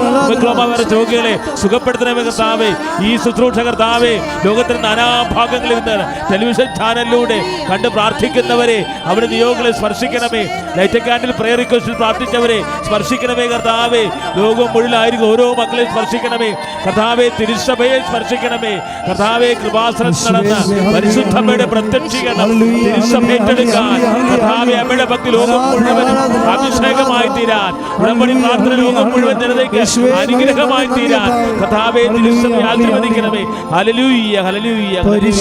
രോഗികളെ സുഖപ്പെടുത്തണമേ കർത്താവേ. ഈ ശുശ്രൂഷ കർത്താവേ ലോകത്തിന്റെ നാനാഭാഗങ്ങളിൽ നിന്ന് ടെലിവിഷൻ ചാനലിലൂടെ കണ്ട് പ്രാർത്ഥിക്കുന്നവരെ അവരുടെ നിയോഗങ്ങളെ സ്പർശിക്കണമേ. ലൈറ്റ് ക്യാൻഡിൽ പ്രയർ റിക്വസ്റ്റിൽ പ്രാർത്ഥിച്ചവരെ സ്പർശിക്കണമേ കർത്താവേ. ലോകം മുഴുവനായിരിക്കും ഓരോ മക്കളെ സ്പർശിക്കണമേ കർത്താവേ. തിരുസഭയെ സ്പർശിക്കണമേ കർത്താവേ. കൃപാസനത്തിൽ നടന്ന പരിശുദ്ധമ്മയുടെ പ്രത്യക്ഷീകരണം തിരുസഭ ഏറ്റെടുക്കാൻ കർത്താവേ. അമ്മയുടെ ഭക്തി ലോകം മുഴുവൻ അഭിഷേകമായി തീരാൻ, ഉടമ്പടി പ്രാർത്ഥന ലോകം മുഴുവൻ ജനതയ്ക്ക് അനുഗ്രഹമായി തീരാൻ കർത്താവേ തിരുസഭയെ ആശീർവദിക്കണമേ. Hallelujah hallelujah.